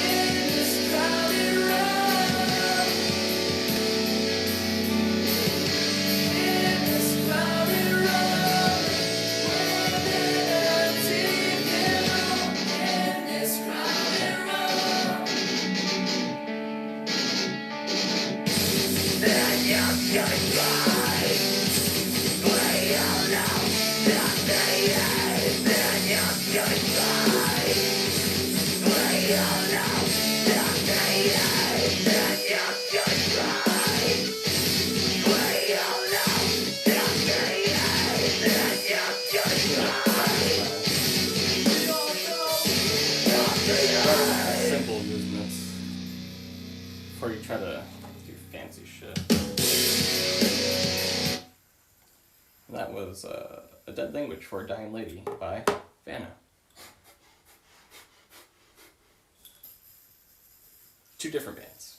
In this crowded room. In this crowded room. With an empty view. In this crowded room. Then you should cry. We all know that they hate. Then you should cry. We all know that they hate. Then you should cry. We all know that they hate. Then you should cry. We all know that they hate. Simple movements before you try to do fancy shit. And that was A Dead Language for a Dying Lady by Vanna. Two different bands.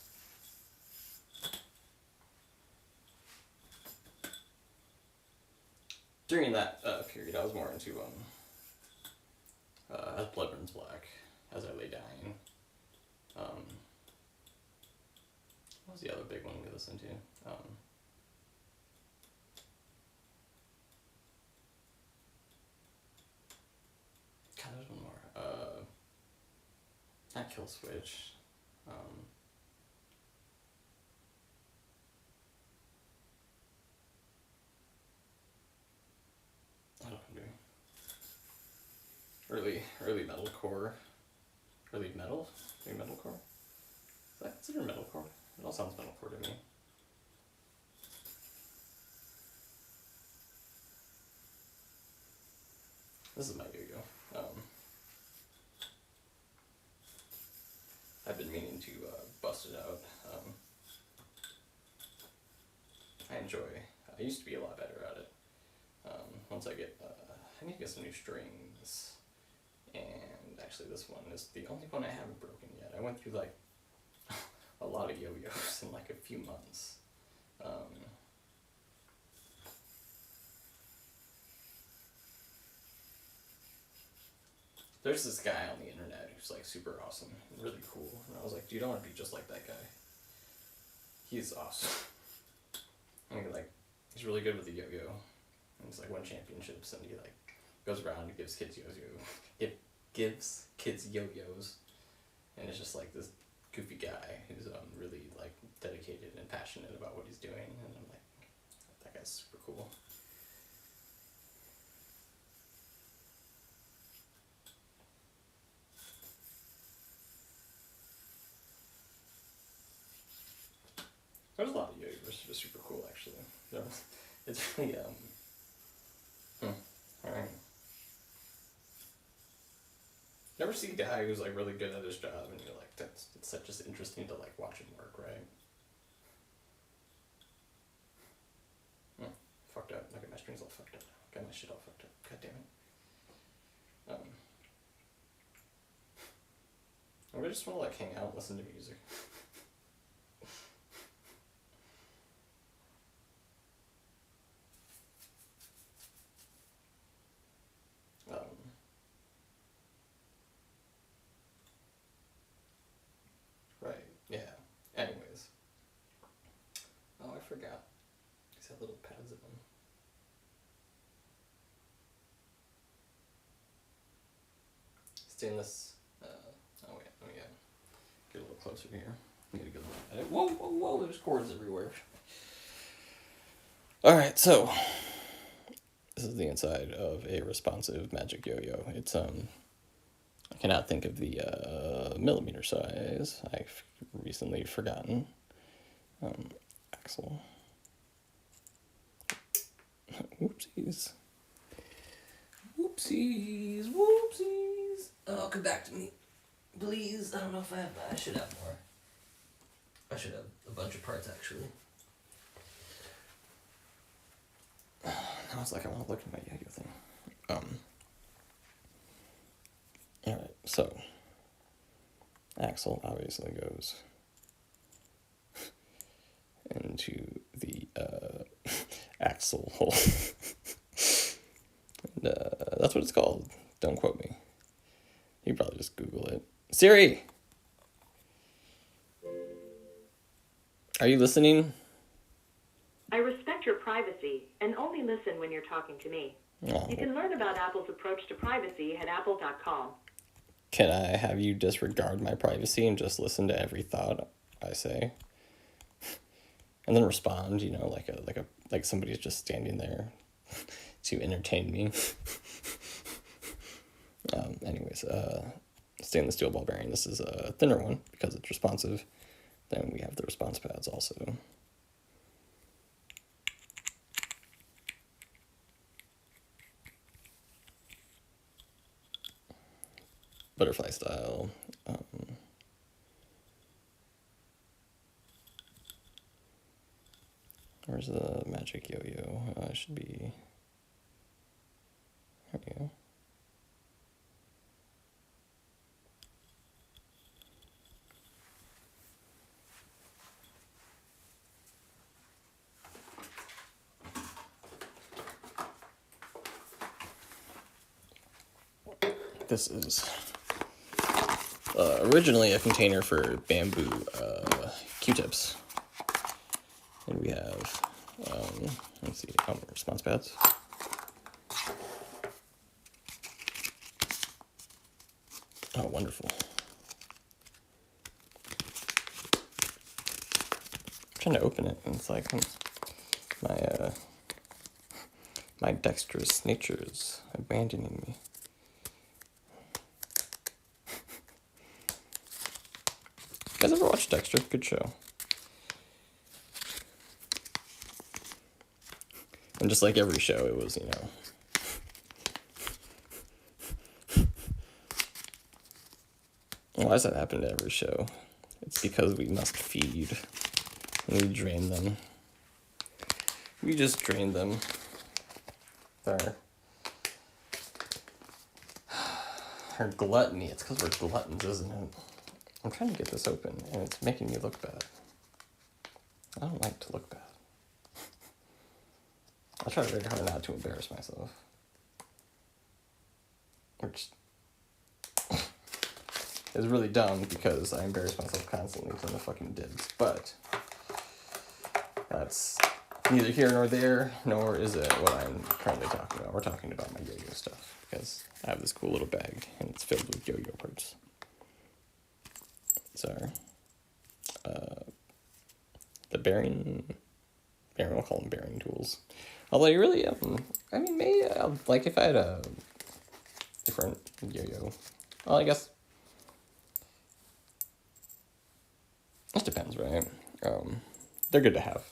During that period, I was more into As Blood Burns Black, As I Lay Dying. What was the other big one we listened to? God, there's one more. Not Kill Switch. I don't know what I'm doing. Early metalcore. Early metal? Maybe metalcore? Is that considered metalcore? It all sounds metalcore to me. This is my yo-yo. I've been meaning to bust it out. I used to be a lot better at it. Once I get, I need to get some new strings. And actually this one is the only one I haven't broken yet. I went through like a lot of yo-yos in like a few months. There's this guy on the internet who's like super awesome and really cool. And I was like, dude, I want to be just like that guy. He's awesome. And like, he's really good with the yo-yo. And he's like won championships and he like goes around and gives kids gives kids yo-yos. And it's just like this goofy guy who's really like dedicated and passionate about what he's doing. And I'm like, that guy's super cool. There's a lot of yo-yos that are super cool, actually. It's really, alright. Never see a guy who's like really good at his job, and you're like, it's such just interesting to like watch him work, right? Fucked up. Look at my screen's all fucked up now. Got my shit all fucked up. God damn it. I just want to like hang out and listen to music. Right. Yeah. Anyways. Oh, I forgot. These have little pads in them. Stainless. Oh wait. Oh yeah. Get a little closer here. Need to go. Whoa, whoa, whoa! There's cords everywhere. All right, so this is the inside of a responsive magic yo-yo. It's I cannot think of the millimeter size. I've recently forgotten. Axle. Whoopsies. Whoopsies. Whoopsies. Oh, come back to me. Please. I don't know if I have. I should have more. I should have a bunch of parts, actually. Now it's like I want to look at my yo-yo thing. Alright, so axle obviously goes into the axle hole. And, that's what it's called. Don't quote me. You can probably just Google it. Siri! Are you listening? I respect your privacy and only listen when you're talking to me. Oh. You can learn about Apple's approach to privacy at apple.com. Can I have you disregard my privacy and just listen to every thought I say? And then respond, you know, like somebody's just standing there to entertain me. Anyways, stainless steel ball bearing. This is a thinner one because it's responsive. Then we have the response pads also. Butterfly style. Where's the magic yo-yo? It should be... There we go. This is originally a container for bamboo Q-tips. And we have, let's see, response pads. Oh, wonderful. I'm trying to open it, and it's like my dexterous nature is abandoning me. You guys ever watch Dexter? Good show. And just like every show, it was, you know... Why does that happen to every show? It's because we must feed. And we drain them. We just drain them. Our gluttony. It's because we're gluttons, isn't it? I'm trying to get this open, and it's making me look bad. I don't like to look bad. I try very hard not to embarrass myself. Which is really dumb because I embarrass myself constantly from the fucking dibs. But that's neither here nor there, nor is it what I'm currently talking about. We're talking about my yo-yo stuff because I have this cool little bag and it's filled with yo-yo parts. So, the bearing, we'll call them bearing tools. Although you really, I mean, maybe, like if I had a different yo-yo, well, I guess, it depends, right? They're good to have.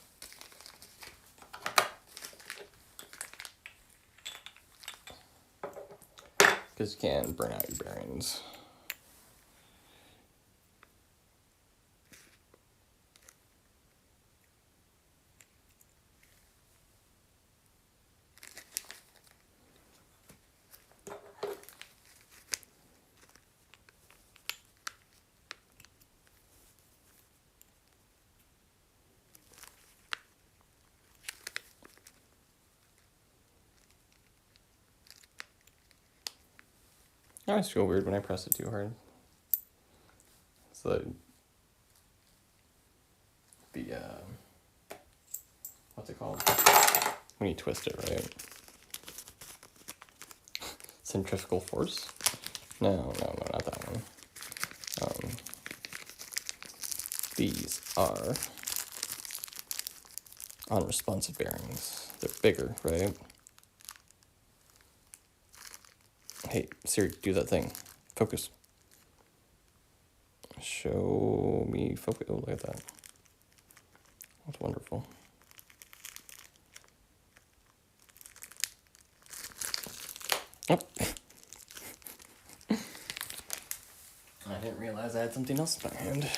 Because you can burn out your bearings. I always feel weird when I press it too hard. So the what's it called? When you twist it, right? Centrifugal force? No, not that one. These are unresponsive bearings. They're bigger, right? Hey, Siri, do that thing. Focus. Show me focus. Oh, look at that. That's wonderful. Oh. I didn't realize I had something else in my hand.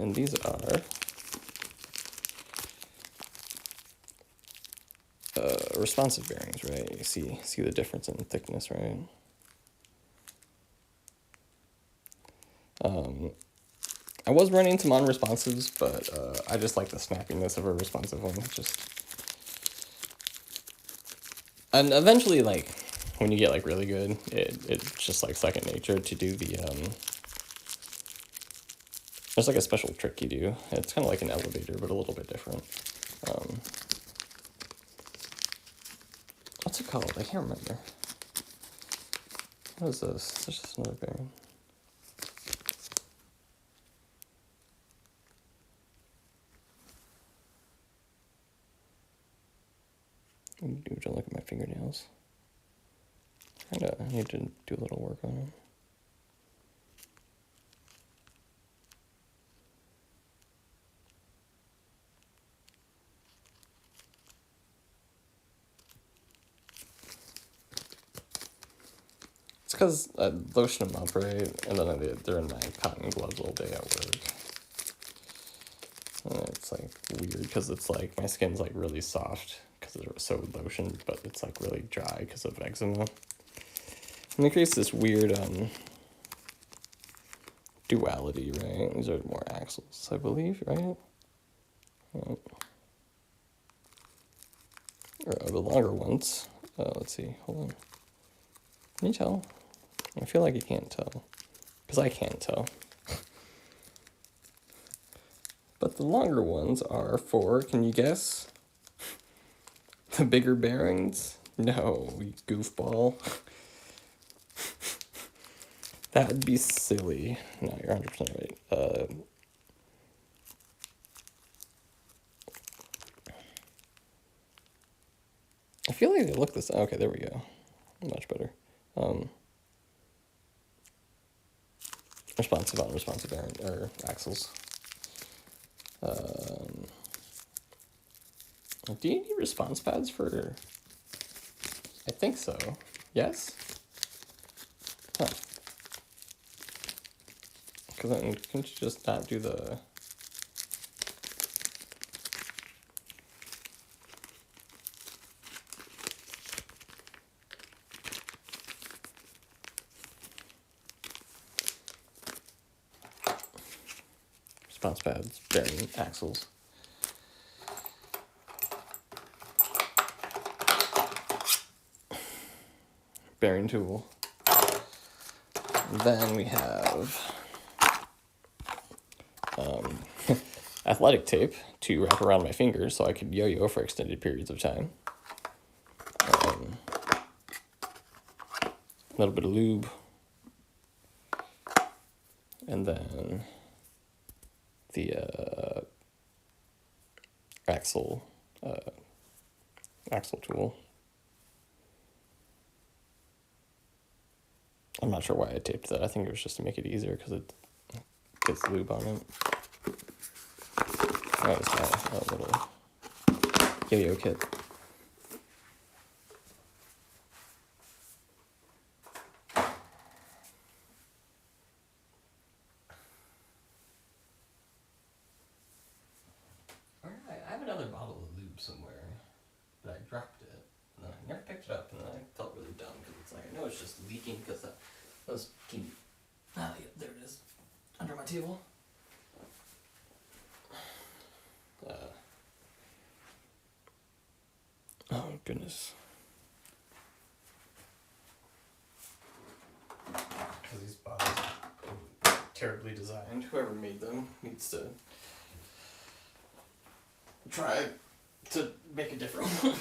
And these are responsive bearings, right? You see the difference in thickness, right? I was running some unresponsives, but I just like the snappiness of a responsive one. And eventually, like, when you get like really good, it's just like second nature to do the there's like a special trick you do. It's kind of like an elevator, but a little bit different. What's it called? I can't remember. What is this? It's just another bearing. Don't look at my fingernails. I need to do a little work on it. It's because I lotion them up, right? And then they're in my cotton gloves all day at work. And it's like weird because it's like my skin's like really soft because it's so lotioned, but it's like really dry because of eczema. And it creates this weird duality, right? These are more axles, I believe, right? Or the longer ones. Let's see, hold on. Can you tell? I feel like you can't tell. Because I can't tell. But the longer ones are for, can you guess? The bigger bearings? No, you goofball. That would be silly. No, you're 100% right. I feel like they look this. Okay, there we go. Much better. Responsive, unresponsive bearing, or axles. Do you need response pads for? I think so. Yes? Huh. Because then, couldn't you just not do the... Response pads, bearing, axles. Bearing tool. Then we have athletic tape to wrap around my fingers so I could yo-yo for extended periods of time. A little bit of lube. And then the axle tool. I'm not sure why I taped that. I think it was just to make it easier because it gets lube on it. That was my little yo-yo kit. I have another bottle of lube somewhere, but I dropped it. And then I never picked it up, and then I felt really dumb because it's like, I know it's just leaking because that was... Ah, yeah, there it is. Under my table. Oh, goodness. because these bottles are terribly designed. Whoever made them needs to try to make a different one.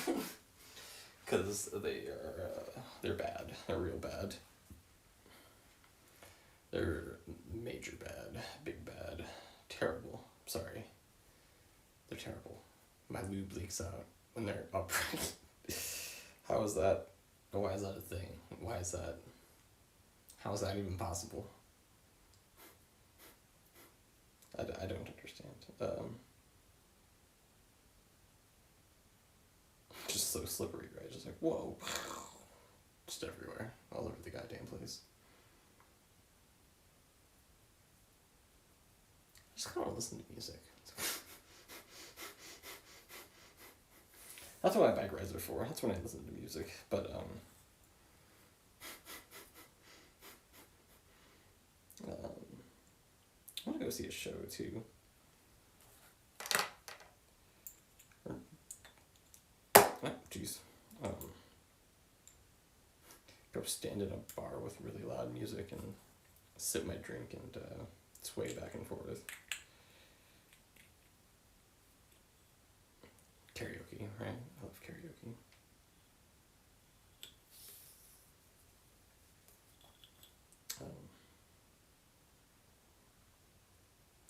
Because they're bad. They're real bad. They're major bad. Big bad. Terrible. Sorry. They're terrible. My lube leaks out when they're upright. How is that? Why is that a thing? Why is that? How is that even possible? I don't understand. Just so slippery, right? Just like, whoa. Just everywhere. All over the goddamn place. I just kind of listen to music. That's what I buy Riser for. That's when I listen to music. But, I want to go see a show, too. Oh, jeez. Go stand in a bar with really loud music and sip my drink and sway back and forth. Karaoke, right? I love karaoke.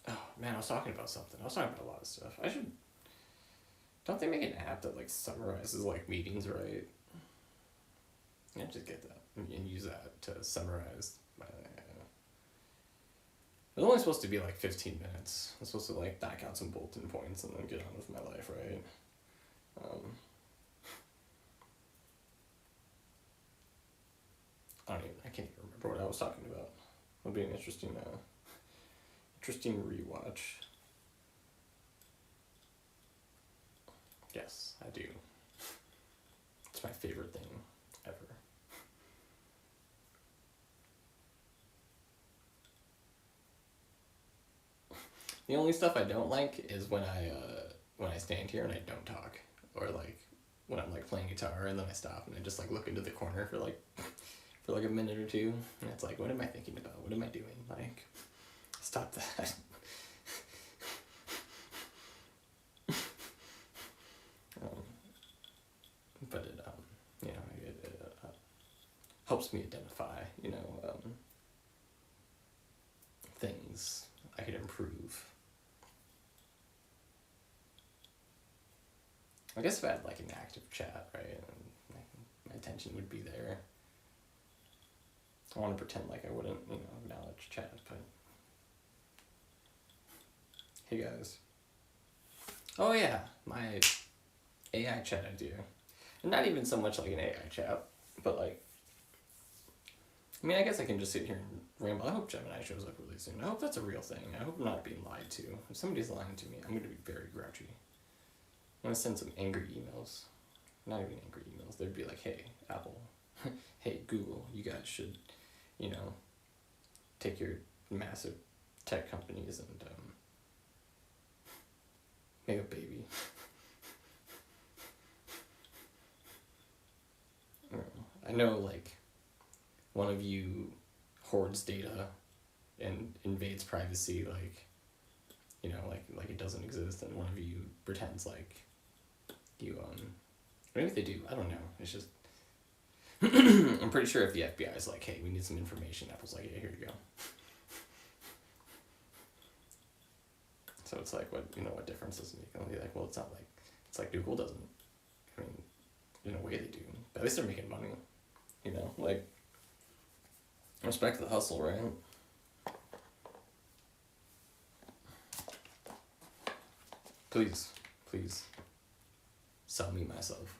Oh man, I was talking about something. I was talking about a lot of stuff. Don't they make an app that like summarizes like meetings, right? Yeah, just get that and use that to summarize my. It's only supposed to be like 15 minutes. I'm supposed to like knock out some bulletin points and then get on with my life, right? I can't even remember what I was talking about. It'll be an interesting rewatch. Yes, I do. It's my favorite thing ever. The only stuff I don't like is when I stand here and I don't talk, or like when I'm like playing guitar and then I stop and I just like look into the corner for like a minute or two, and it's like, what am I thinking about? What am I doing? Like, stop that. But it helps me identify, things I could improve. I guess if I had like an active chat, right, and my attention would be there. I want to pretend like I wouldn't, acknowledge chat, but hey guys. Oh yeah, my AI chat idea. And not even so much like an AI chat, but like, I guess I can just sit here and ramble. I hope Gemini shows up really soon. I hope that's a real thing. I hope I'm not being lied to. If somebody's lying to me, I'm going to be very grouchy. I'm going to send some angry emails. Not even angry emails. They'd be like, hey, Apple. Hey, Google. You guys should, take your massive tech companies and make a baby. I know, like, one of you hoards data and invades privacy, like it doesn't exist, and one of you pretends like you, maybe they do, I don't know, it's just, I'm pretty sure if the FBI is like, hey, we need some information, Apple's like, yeah, here you go. So it's like, what difference does it make? And they'll be like, well, it's not like, it's like Google doesn't, in a way they do, but at least they're making money, like, respect the hustle, right? Please, sell me myself.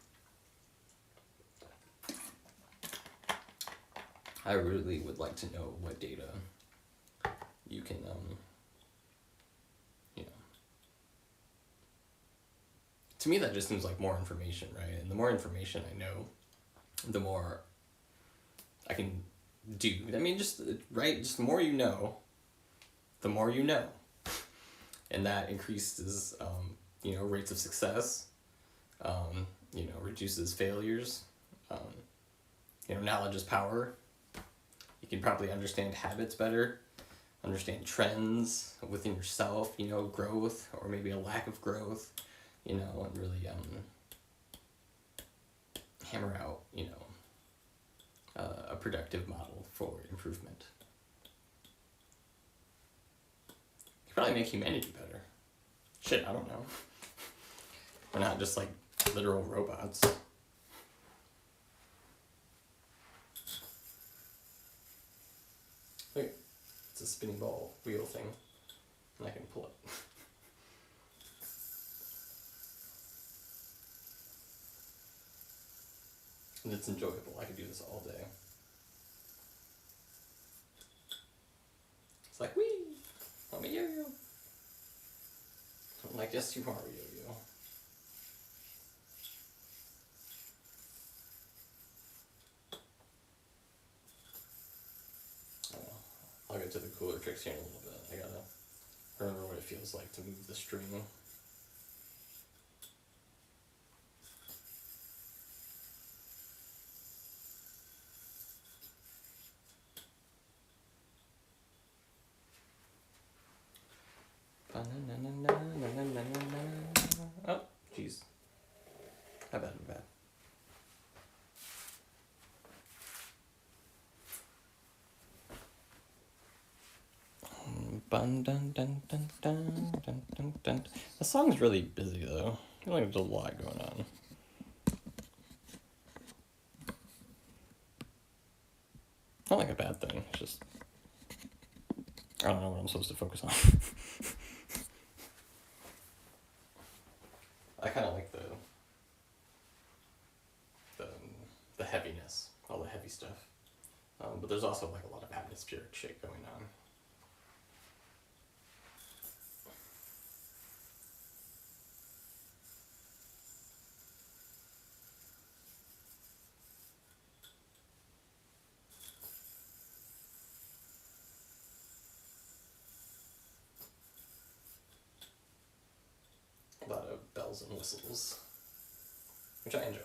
I really would like to know what data you can, to me that just seems like more information, right? And the more information I know, the more I can do. Just the more you know, the more you know. And that increases, rates of success, reduces failures. Knowledge is power. You can probably understand habits better, understand trends within yourself, you know, growth or maybe a lack of growth, you know, and really hammer out, you know, a productive model for improvement. Could probably make humanity better. Shit, I don't know. We're not just like literal robots. Look, it's a spinning ball wheel thing, and I can pull it. And it's enjoyable. I could do this all day. It's like, wee! I'm a yo-yo. I'm like, yes, you are a yo-yo. I'll get to the cooler tricks here in a little bit. I gotta remember what it feels like to move the string. Oh, jeez. I bet I'm bad. Dun, dun, dun, dun, dun, dun, dun, dun. The song's really busy though. I feel like there's a lot going on. Not like a bad thing, it's just I don't know what I'm supposed to focus on. I kinda like the heaviness, all the heavy stuff. But there's also like a lot of atmospheric shit going on. A lot of bells and whistles, which I enjoy.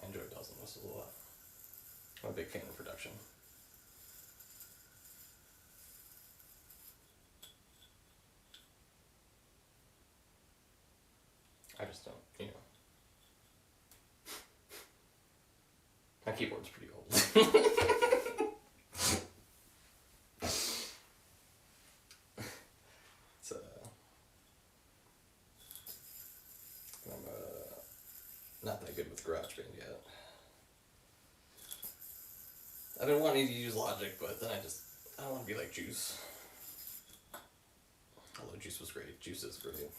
I enjoy bells and whistles a lot. I'm a big fan of production. I just don't, you know. My keyboard's pretty old. It's I'm not that good with GarageBand yet. I've been wanting to use Logic, but then I don't want to be like Juice. Although Juice was great. Juice is great.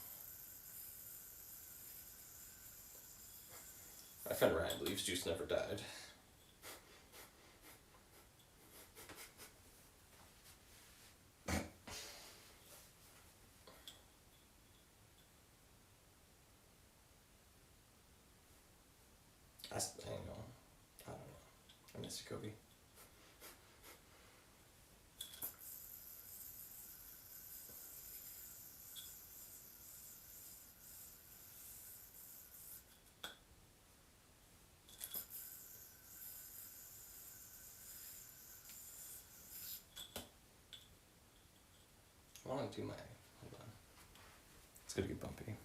My friend Ryan believes Juice never died. I don't know. I miss Jacoby. I want to do my, hold on. It's gonna get bumpy.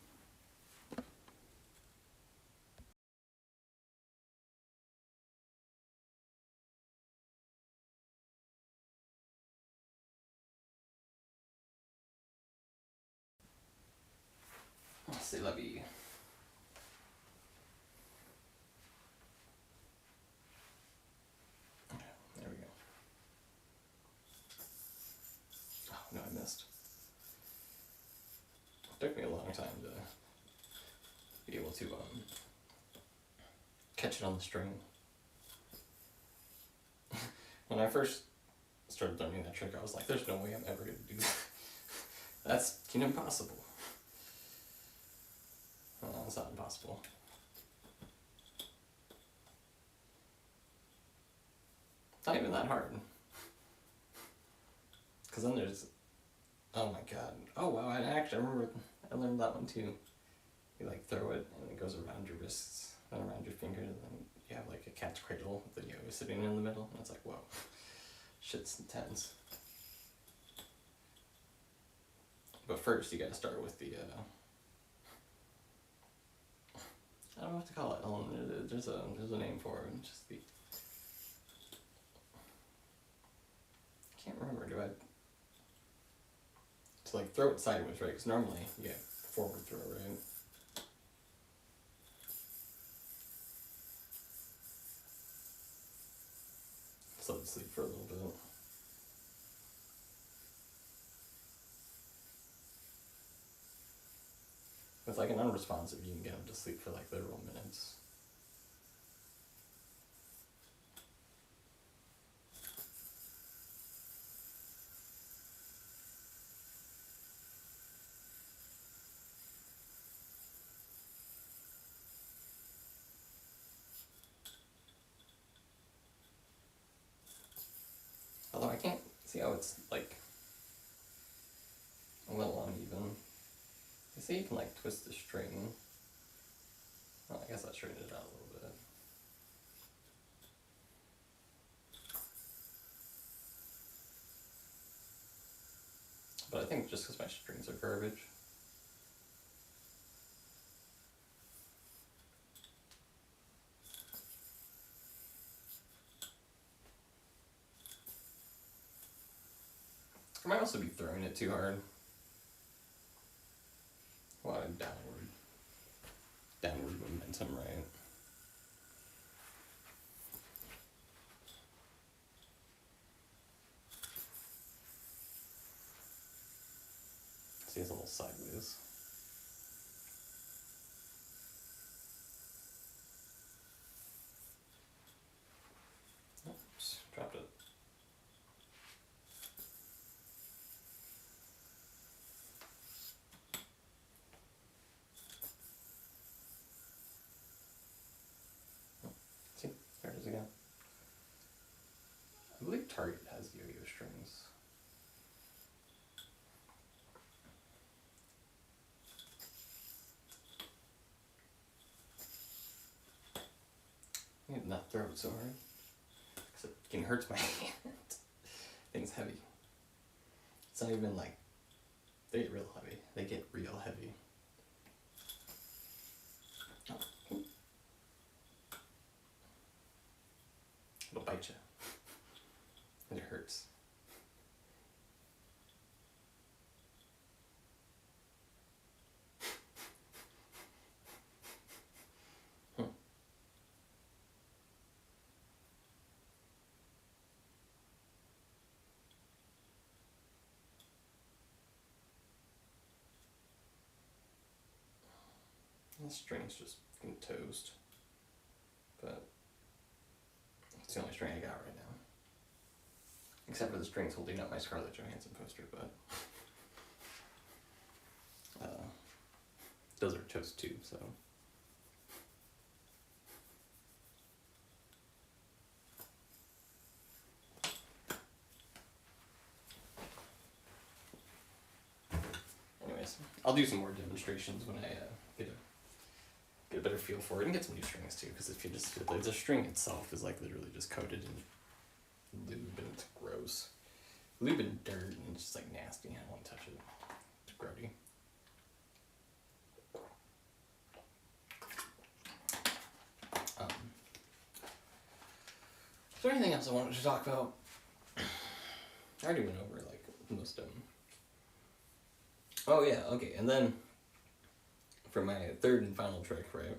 C'est la vie. There we go. Oh, no, I missed. It took me a long time to be able to catch it on the string. When I first started learning that trick, I was like, there's no way I'm ever going to do that. That's impossible. Well, it's not impossible. It's not even that hard. Because then there's, oh my god. Oh wow, I remember I learned that one too. You like throw it and it goes around your wrists and around your fingers, and then you have like a cat's cradle with the yo sitting in the middle, and it's like, whoa. Shit's intense. But first, you gotta start with the, I don't know what to call it. There's a name for it. It's just the... I can't remember, do I... To like throw it sideways, right? Because normally, yeah, forward throw, right? Just let it sleep for a little bit. With like an unresponsive, you can get them to sleep for like literal minutes. Although I can't see how it's like a little uneven. You see, you can like twist the string. Well, I guess I straightened it out a little bit. But I think just because my strings are garbage. I might also be throwing it too hard. A lot of downward momentum, right? See, it's a little sideways. Oops, dropped it. See, there it is again. I believe Target has yo-yo strings. I need to not throw it so hard, because it fucking hurts my hand. Thing's heavy. It's not even like, they get real heavy. They get real heavy. Oh. It'll bite you. And it hurts. The string's just fucking toast. But it's the only string I got right now. Except for the strings holding up my Scarlett Johansson poster, but those are toast too, so. Anyways, I'll do some more demonstrations when I get a better feel for it and get some new strings too, because if you just like the string itself is like literally just coated in lube and it's gross. Lube and dirt and it's just like nasty. I don't want to touch it. It's grody. Is there anything else I wanted to talk about? I already went over like most of them. Oh yeah, okay, and then for my third and final trick, right?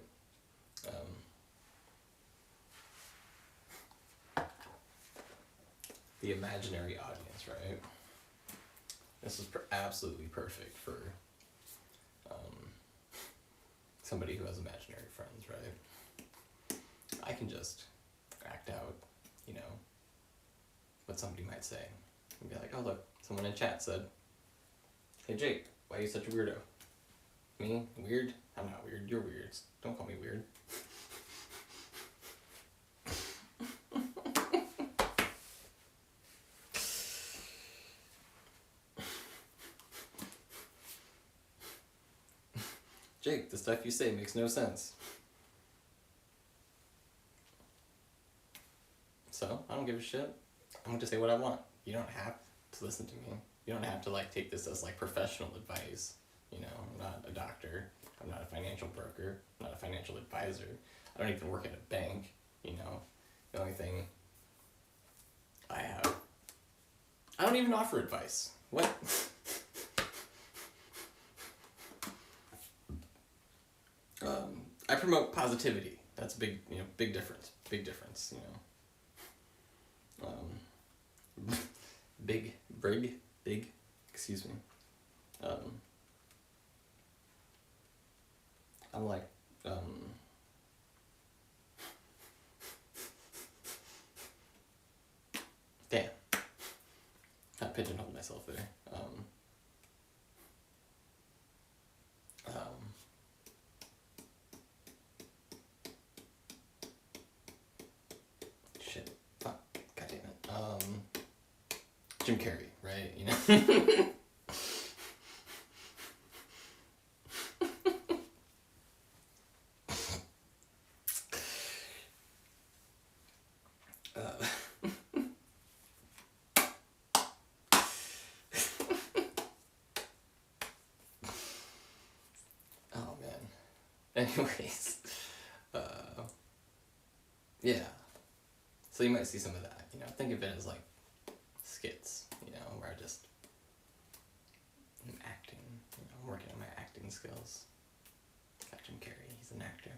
The imaginary audience, right? This is absolutely perfect for somebody who has imaginary friends, right? I can just act out, you know, what somebody might say. And be like, oh look, someone in chat said, hey Jake, why are you such a weirdo? Me? Weird? I'm not weird, you're weird. Don't call me weird. Jake, the stuff you say makes no sense. So, I don't give a shit. I'm going to say what I want. You don't have to listen to me. You don't have to like take this as like professional advice. You know, I'm not a doctor. I'm not a financial broker. I'm not a financial advisor. I don't even work at a bank. You know, the only thing I have, I don't even offer advice. What? I promote positivity. That's a big, you know, big difference. Big difference, you know. Big, excuse me. I'm like, damn. I pigeonholed myself there. Shit. Fuck. God damn it. Jim Carrey, right? You know? Oh, man. Anyways. Yeah. So you might see some of that, you know. Think of it as like skits, you know, where I just am acting, you know, I'm working on my acting skills. Got Jim Carrey, he's an actor.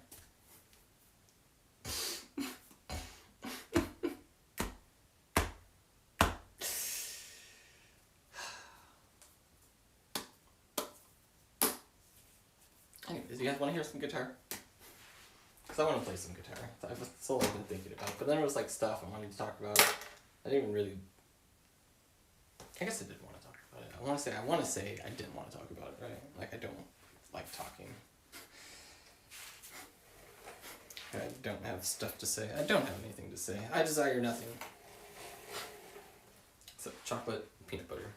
Anyways, you guys want to hear some guitar? Because I want to play some guitar. That's all I've been thinking about. But then it was like stuff I wanted to talk about. I didn't even really... I guess I didn't want to talk about it. I want to say I didn't want to talk about it, right? Like, I don't like talking. I don't have stuff to say. I don't have anything to say. I desire nothing. Except chocolate and peanut butter.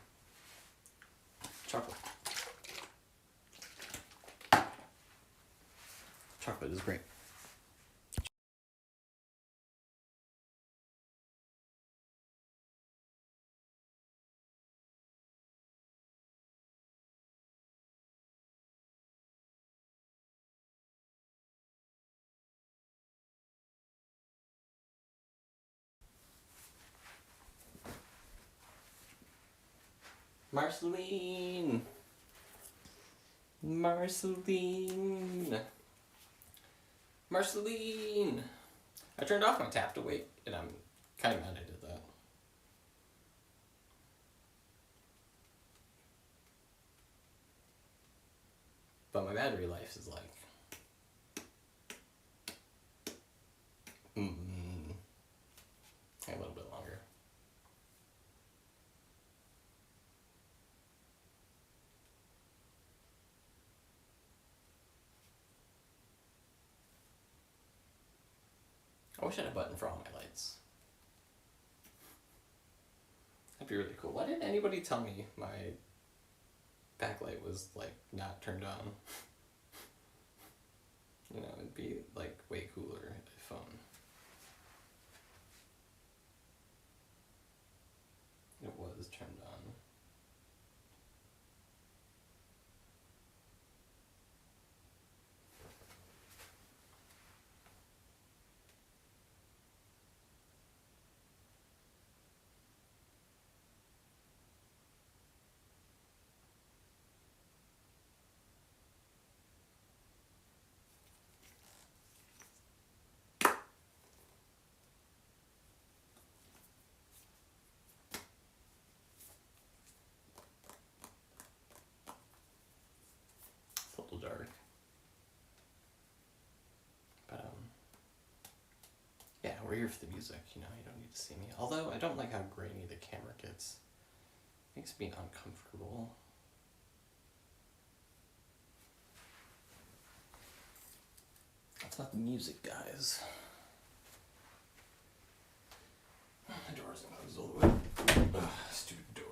Chocolate. Chocolate is great. Marceline! Marceline! Marceline! I turned off my tap to wake, and I'm kind of mad I did that. But my battery life is like... a little bit longer. I wish I had a button for all my lights. That'd be really cool. Why didn't anybody tell me my backlight was like not turned on? You know, it'd be like way cooler if it was turned on. It's a little dark. But yeah, we're here for the music, you know, you don't need to see me. Although I don't like how grainy the camera gets. It makes me uncomfortable. That's not the music, guys. The door isn't closed all the way. Ugh, stupid door.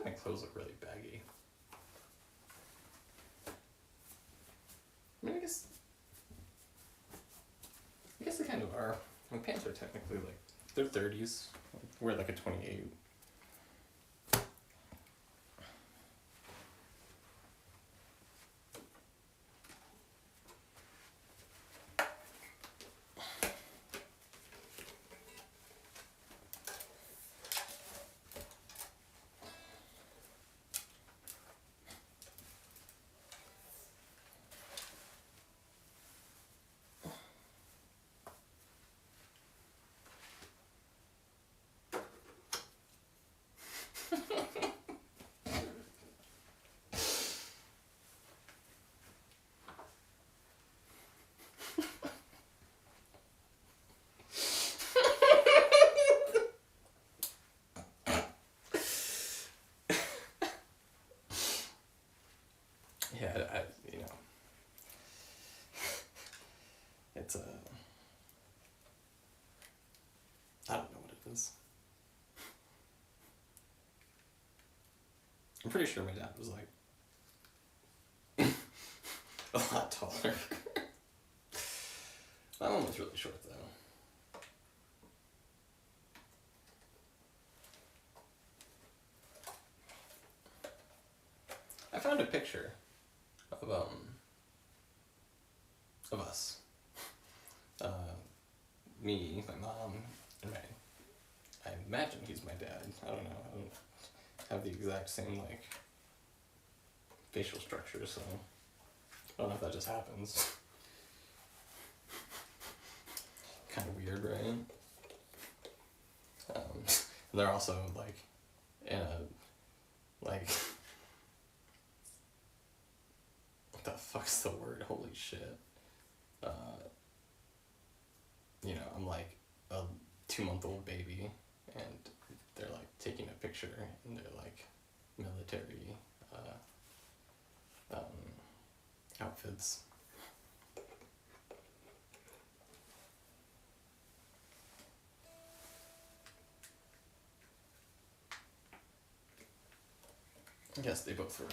my clothes look really baggy. I mean, I guess they kind of are. My pants are technically like, they're 30s. I wear like a 28. Yeah, you know, it's I don't know what it is. I'm pretty sure my dad was like a lot taller. My mom was really short though. I found a picture of us. Me, my mom, and I imagine he's my dad. I don't know. I don't have the exact same like facial structure, so I don't know if that just happens. Kind of weird, right? And they're also like in a like what the fuck's the word? Holy shit. You know, I'm like a 2-month-old baby, and they're like taking a picture, and they're like military outfits. Yes, they both were.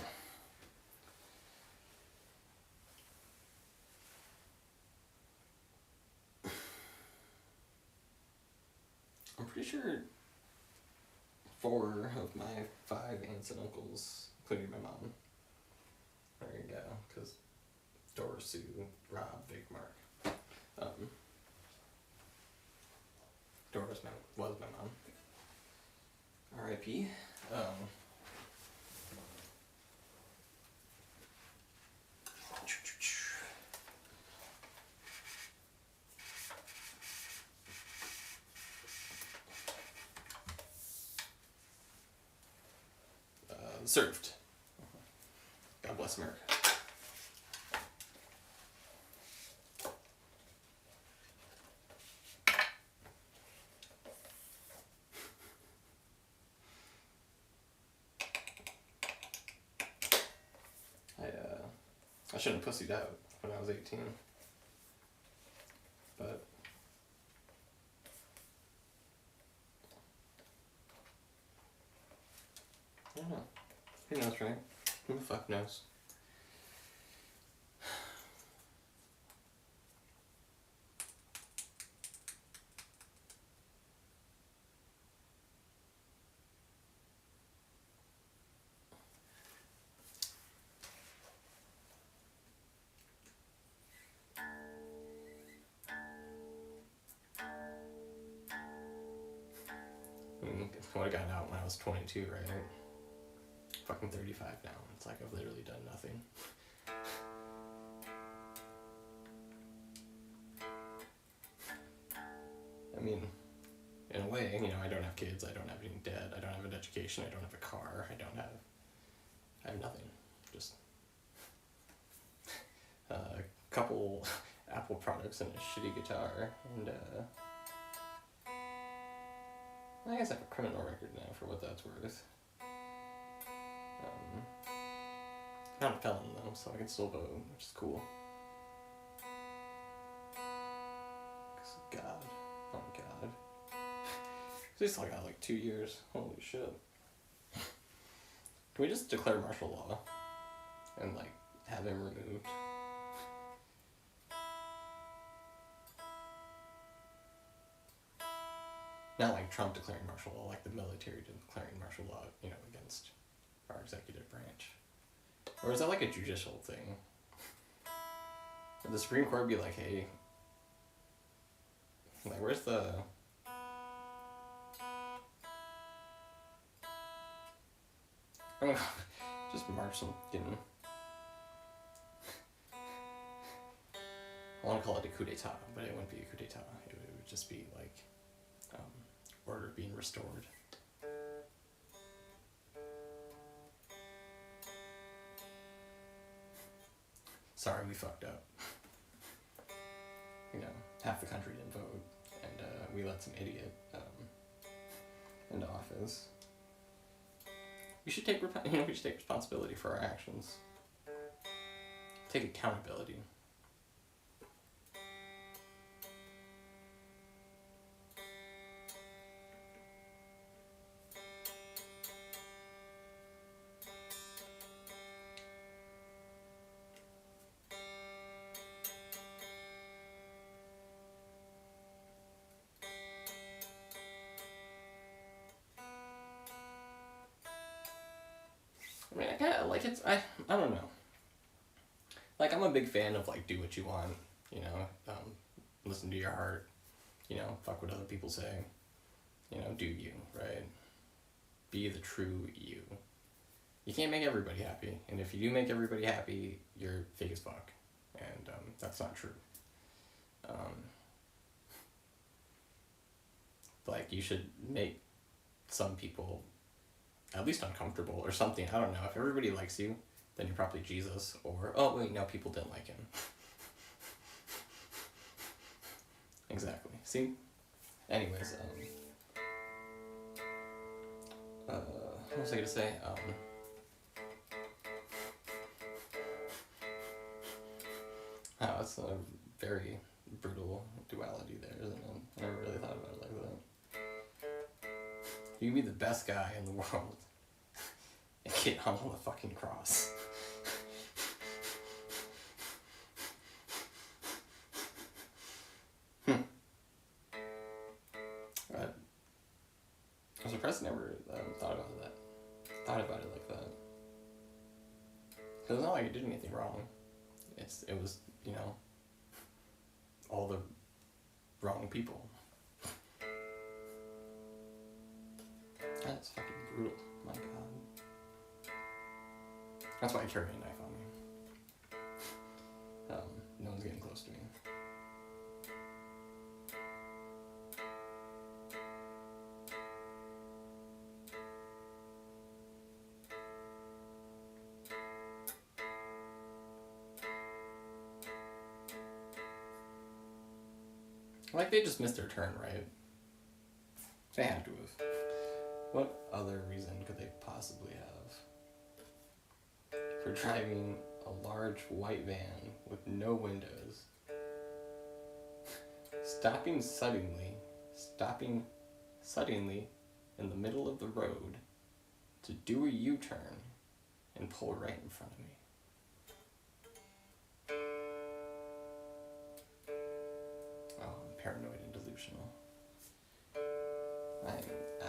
I'm pretty sure 4 of my 5 aunts and uncles, including my mom, there you go, because Dora, Sue, Rob, Big Mark. Dora's was my mom. R.I.P. Served. God bless America. I shouldn't have pussied out when I was 18. But I don't know. Who knows, right? Who the fuck knows? I mean, I would have gotten out when I was 22, right? Fucking 35 now. It's like I've literally done nothing. I mean, in a way, you know, I don't have kids, I don't have any debt, I don't have an education, I don't have a car, I have nothing. Just a couple Apple products and a shitty guitar, and I guess I have a criminal record now for what that's worth. Not a felon though, so I can still vote, which is cool. God. Oh my god. So I still got like 2 years. Holy shit. Can we just declare martial law and like have him removed? Not like Trump declaring martial law, like the military declaring martial law, against our executive branch. Or is that like a judicial thing? Would the Supreme Court be like, hey, like where's the... I don't know, just march some fucking... I want to call it a coup d'etat, but it wouldn't be a coup d'etat. It would just be like order being restored. Sorry, we fucked up. Half the country didn't vote, and we let some idiot into office. We should take we should take responsibility for our actions. Take accountability. I mean, I don't know. Like, I'm a big fan of, like, do what you want, listen to your heart, fuck what other people say, do you, right? Be the true you. You can't make everybody happy, and if you do make everybody happy, you're fake as fuck, and that's not true. Like, you should make some people at least uncomfortable or something. I don't know. If everybody likes you, then you're probably Jesus. Or, oh wait, no, people didn't like him. Exactly. See? Anyways, what was I gonna say? Oh, it's a very brutal duality there, isn't it? I never really thought about it like that. You can be the best guy in the world and get hung on the fucking cross. I'm surprised I never thought about it like that. Because it's not like it did anything wrong. It was, all the wrong people. That's fucking brutal. My God. That's why I carry a knife on me. No one's getting close to me. Like, they just missed their turn, right? They had to have. What other reason could they possibly have for driving a large white van with no windows, stopping suddenly in the middle of the road to do a U-turn and pull right in front of me? Paranoid and delusional. I am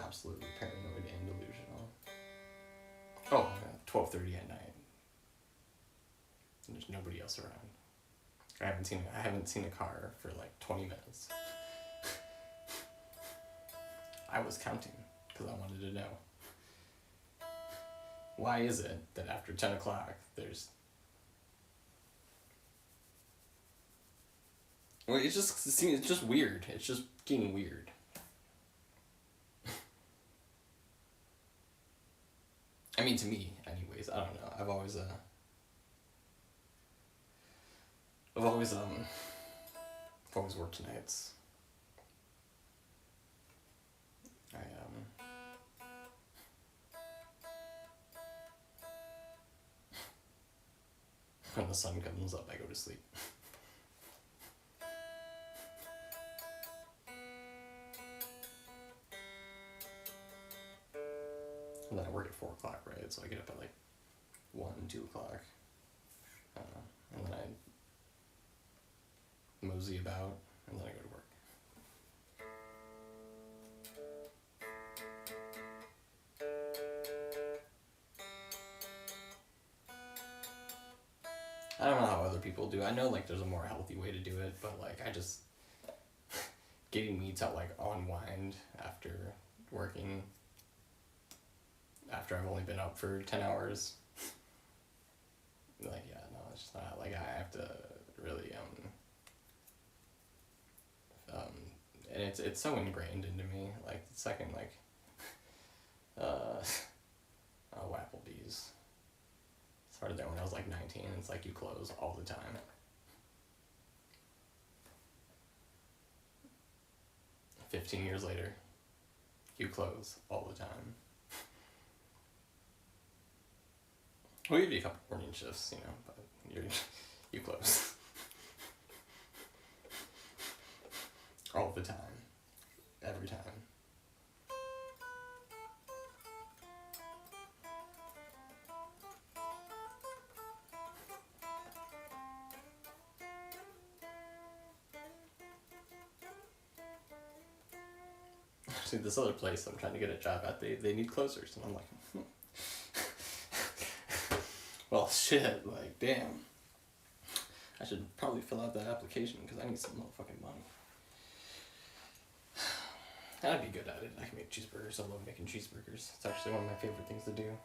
absolutely paranoid and delusional. Oh, 12:30 at night. And there's nobody else around. I haven't seen a car for like 20 minutes. I was counting because I wanted to know. Why is it that after 10 o'clock there's... Well, it's just weird. It's just getting weird. I mean, to me, anyways. I don't know. I've always worked nights. When the sun comes up, I go to sleep. And then I work at 4 o'clock, right? So I get up at like 1, 2 o'clock. And then I mosey about, and then I go to work. I don't know how other people do. I know like there's a more healthy way to do it, but like I just getting me to like unwind after working, after I've only been up for 10 hours. Like, yeah, no, it's just not, like, I have to really, and it's so ingrained into me, like, the second, like, Applebee's started there when I was, like, 19, and it's like, you close all the time. $15 later, you close all the time. We'll give you a couple morning shifts, you know, but you close. All the time. Every time. See, this other place I'm trying to get a job at, they need closers, and I'm like, well, shit, like, damn. I should probably fill out that application because I need some motherfucking money. I'd be good at it. I can make cheeseburgers. I love making cheeseburgers. It's actually one of my favorite things to do.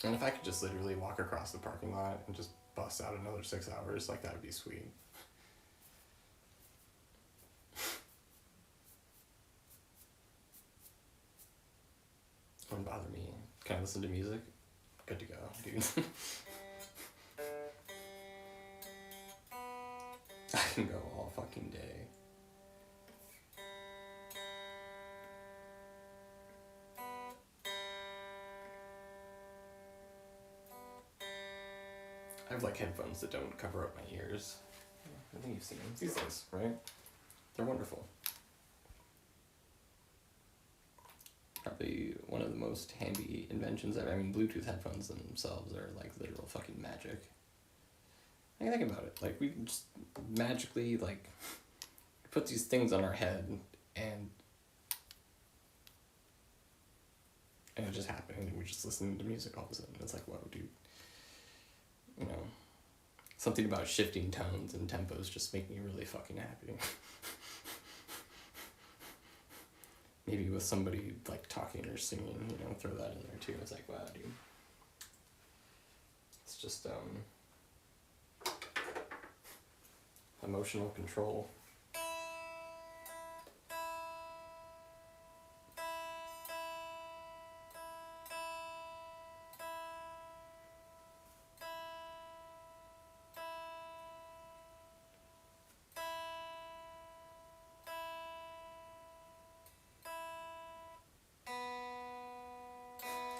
And if I could just literally walk across the parking lot and just bust out another 6 hours, like, that would be sweet. Wouldn't bother me. Can I listen to music? Good to go, dude. I can go all fucking day. I have like headphones that don't cover up my ears. I think you've seen them. These things, right? They're wonderful. Probably one of the most handy inventions ever. I mean, Bluetooth headphones themselves are like literal fucking magic. I think about it. Like, we can just magically, like, put these things on our head and it just happened. And we're just listening to music all of a sudden. It's like, whoa, dude. You know, something about shifting tones and tempos just make me really fucking happy. Maybe with somebody, like, talking or singing, you know, throw that in there, too. It's like, wow, dude. It's just, emotional control.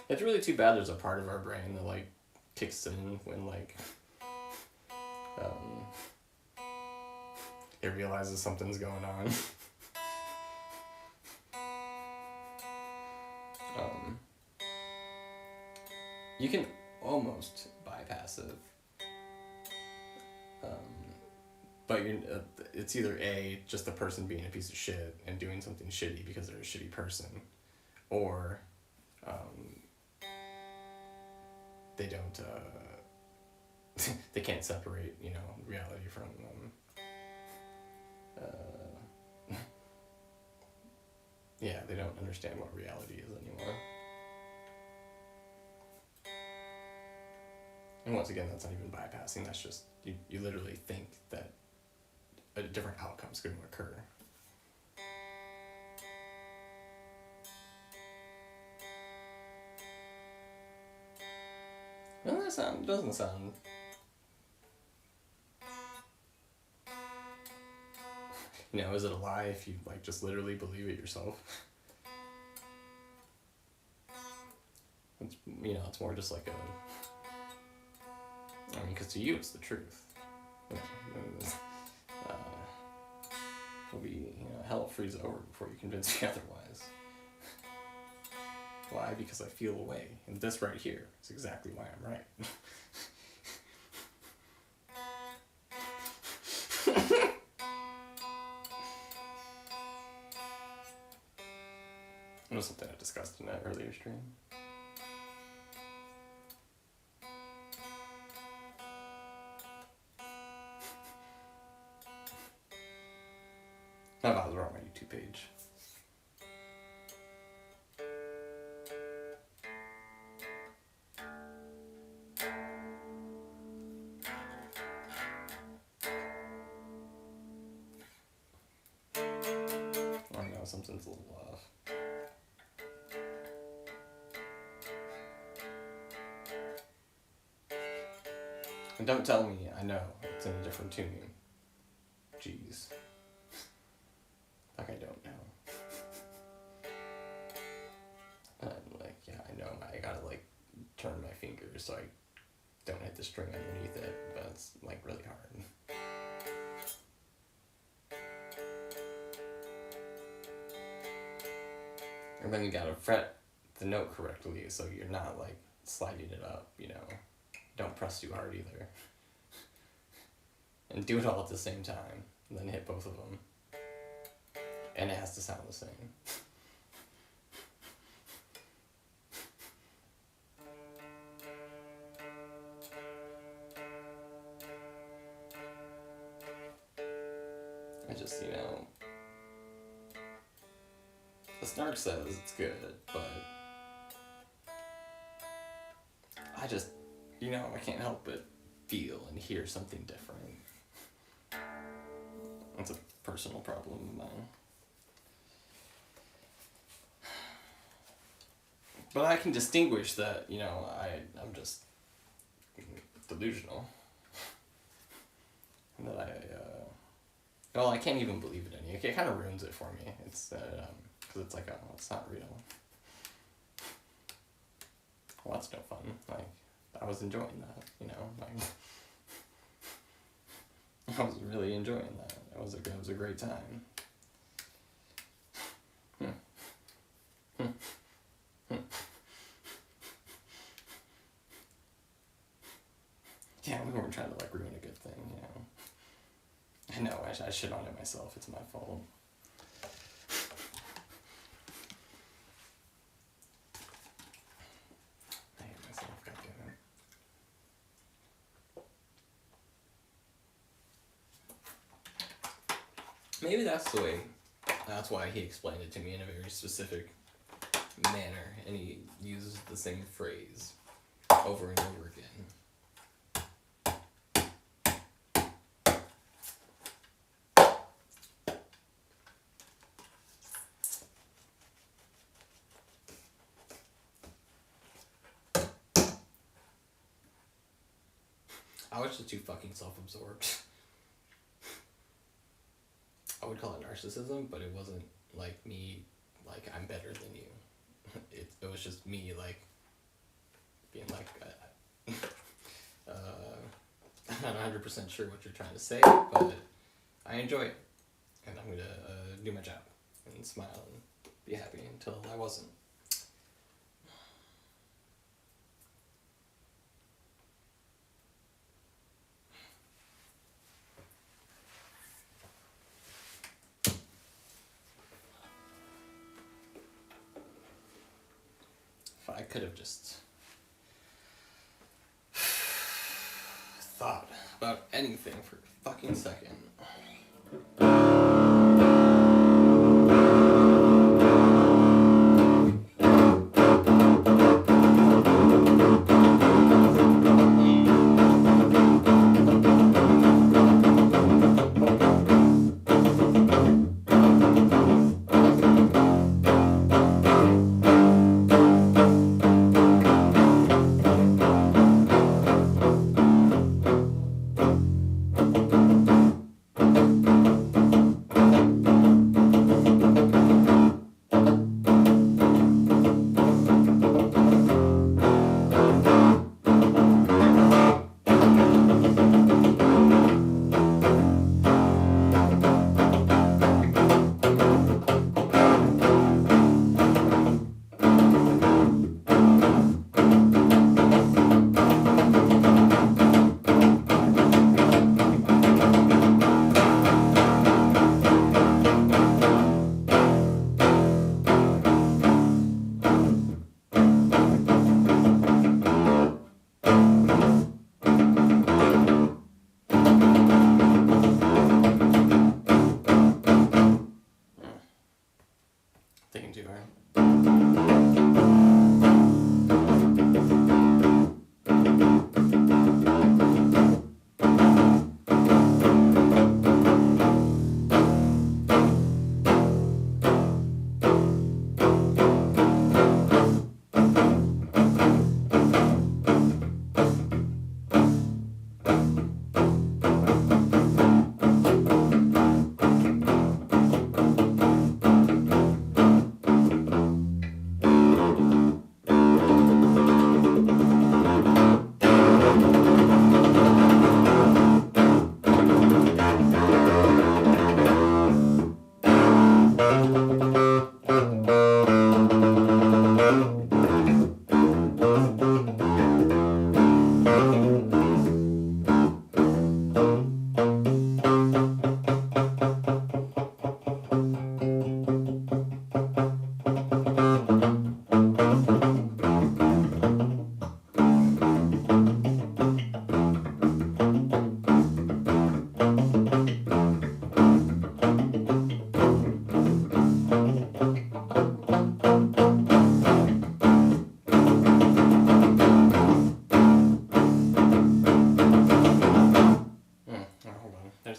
It's really too bad there's a part of our brain that, like, kicks in when, like, it realizes something's going on. You can almost bypass it. But it's either A, just the person being a piece of shit and doing something shitty because they're a shitty person, or they don't, they can't separate, you know, reality from yeah, they don't understand what reality is anymore. And once again, that's not even bypassing, that's just, you literally think that a different outcome's going to occur. It doesn't sound... You know, is it a lie if you, like, just literally believe it yourself? It's, you know, it's more just like I mean, because to you, it's the truth. You know, you know, hell will freeze over before you convince me otherwise. Why? Because I feel away. And this right here is exactly why I'm right. It was something I discussed in that earlier stream. My vows are on my YouTube page. I know something's a little off. And don't tell me I know it's in a different tuning. Jeez. Like I don't know. And I'm like, yeah, I know I gotta like turn my fingers so I don't hit the string underneath it, but it's like really hard. And then you gotta fret the note correctly so you're not like sliding it up, you know. Don't press too hard either. And do it all at the same time, and then hit both of them. And it has to sound the same. I just, you know, the snark says it's good, but I just, you know, I can't help but feel and hear something different. That's a personal problem of mine. But I can distinguish that, you know, I'm just delusional. And that well, I can't even believe it any. It kind of ruins it for me. It's, because it's like, oh, it's not real. Well, that's no fun. Like, I was enjoying that, you know, like, I was really enjoying that. It was a great time. Yeah, we weren't trying to like ruin a good thing, you know. I know, I shit on it myself. It's my fault. I hate myself, goddammit. Maybe that's the way. That's why he explained it to me in a very specific manner, and he uses the same phrase over and over again. I was just too fucking self-absorbed. I would call it narcissism, but it wasn't like me, like, I'm better than you. It was just me, like, being like, I'm not 100% sure what you're trying to say, but I enjoy it. And I'm gonna do my job and smile and be happy until I wasn't. If I could have just thought about anything for a fucking second.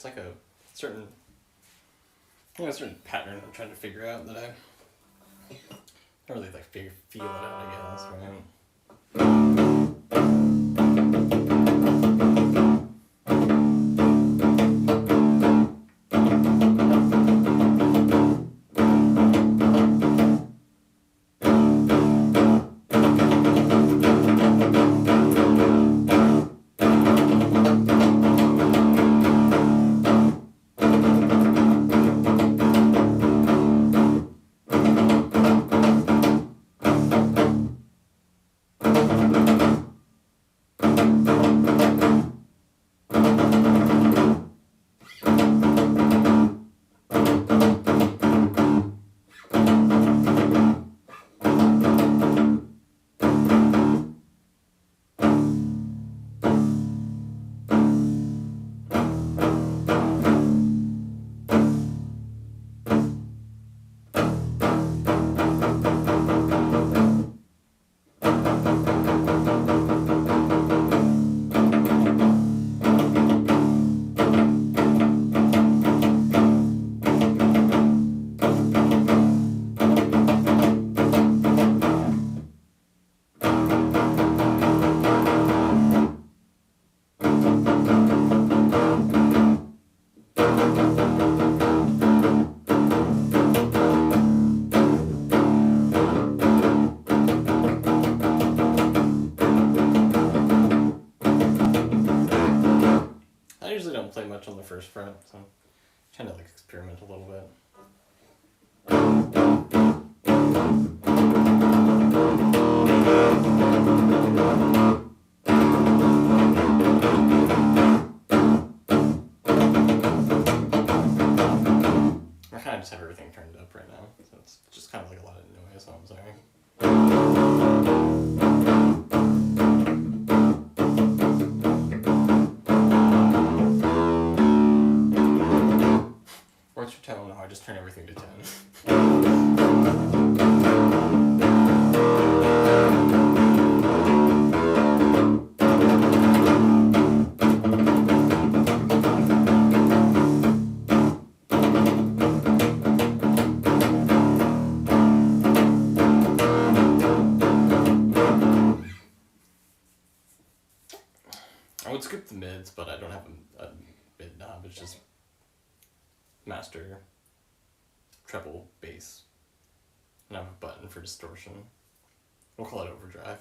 like a certain, a certain pattern I'm trying to figure out that I don't really like feel it out, I guess, right? I usually don't play much on the first fret, so I'm trying to like experiment a little bit. I kind of just have everything turned up right now, so it's just kind of like a lot of noise, so I'm sorry. What's your tone? No, I just turn everything to 10. I would skip the mids, but I don't have a mid knob. It's just master, treble, bass, and I have a button for distortion. We'll call it overdrive.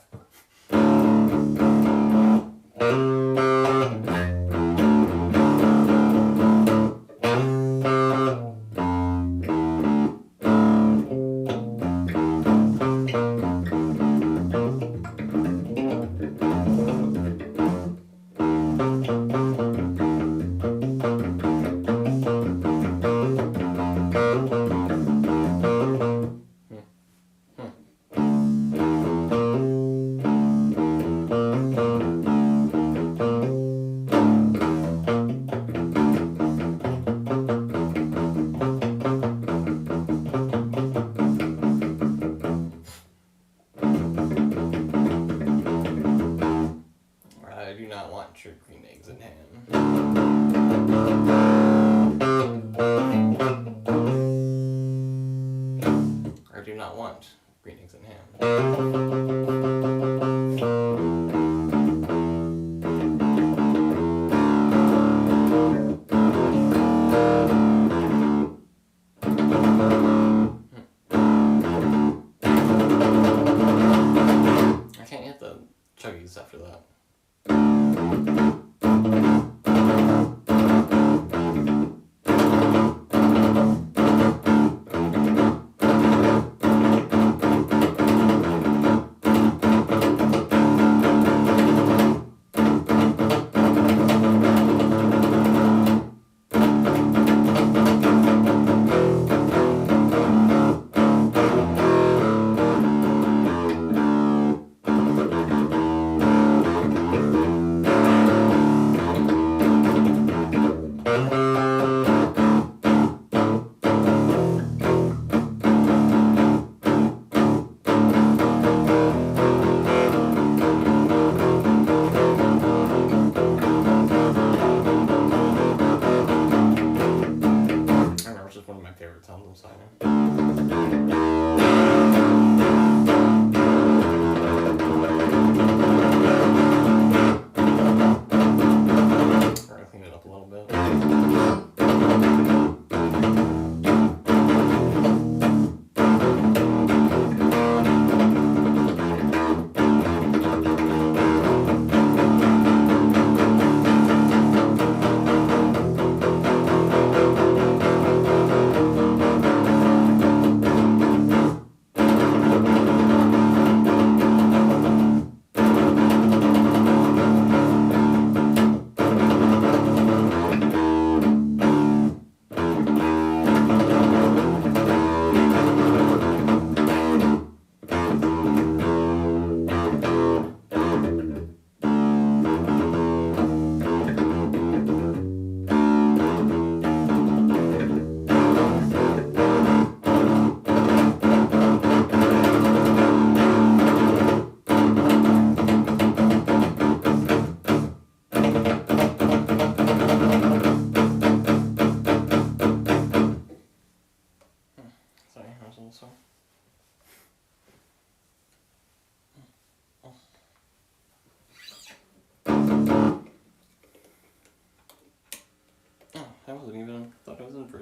I do not want your green eggs in ham. I do not want green eggs and ham. I can't hit the chuggies after that.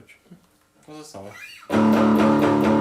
garbage. What's the song?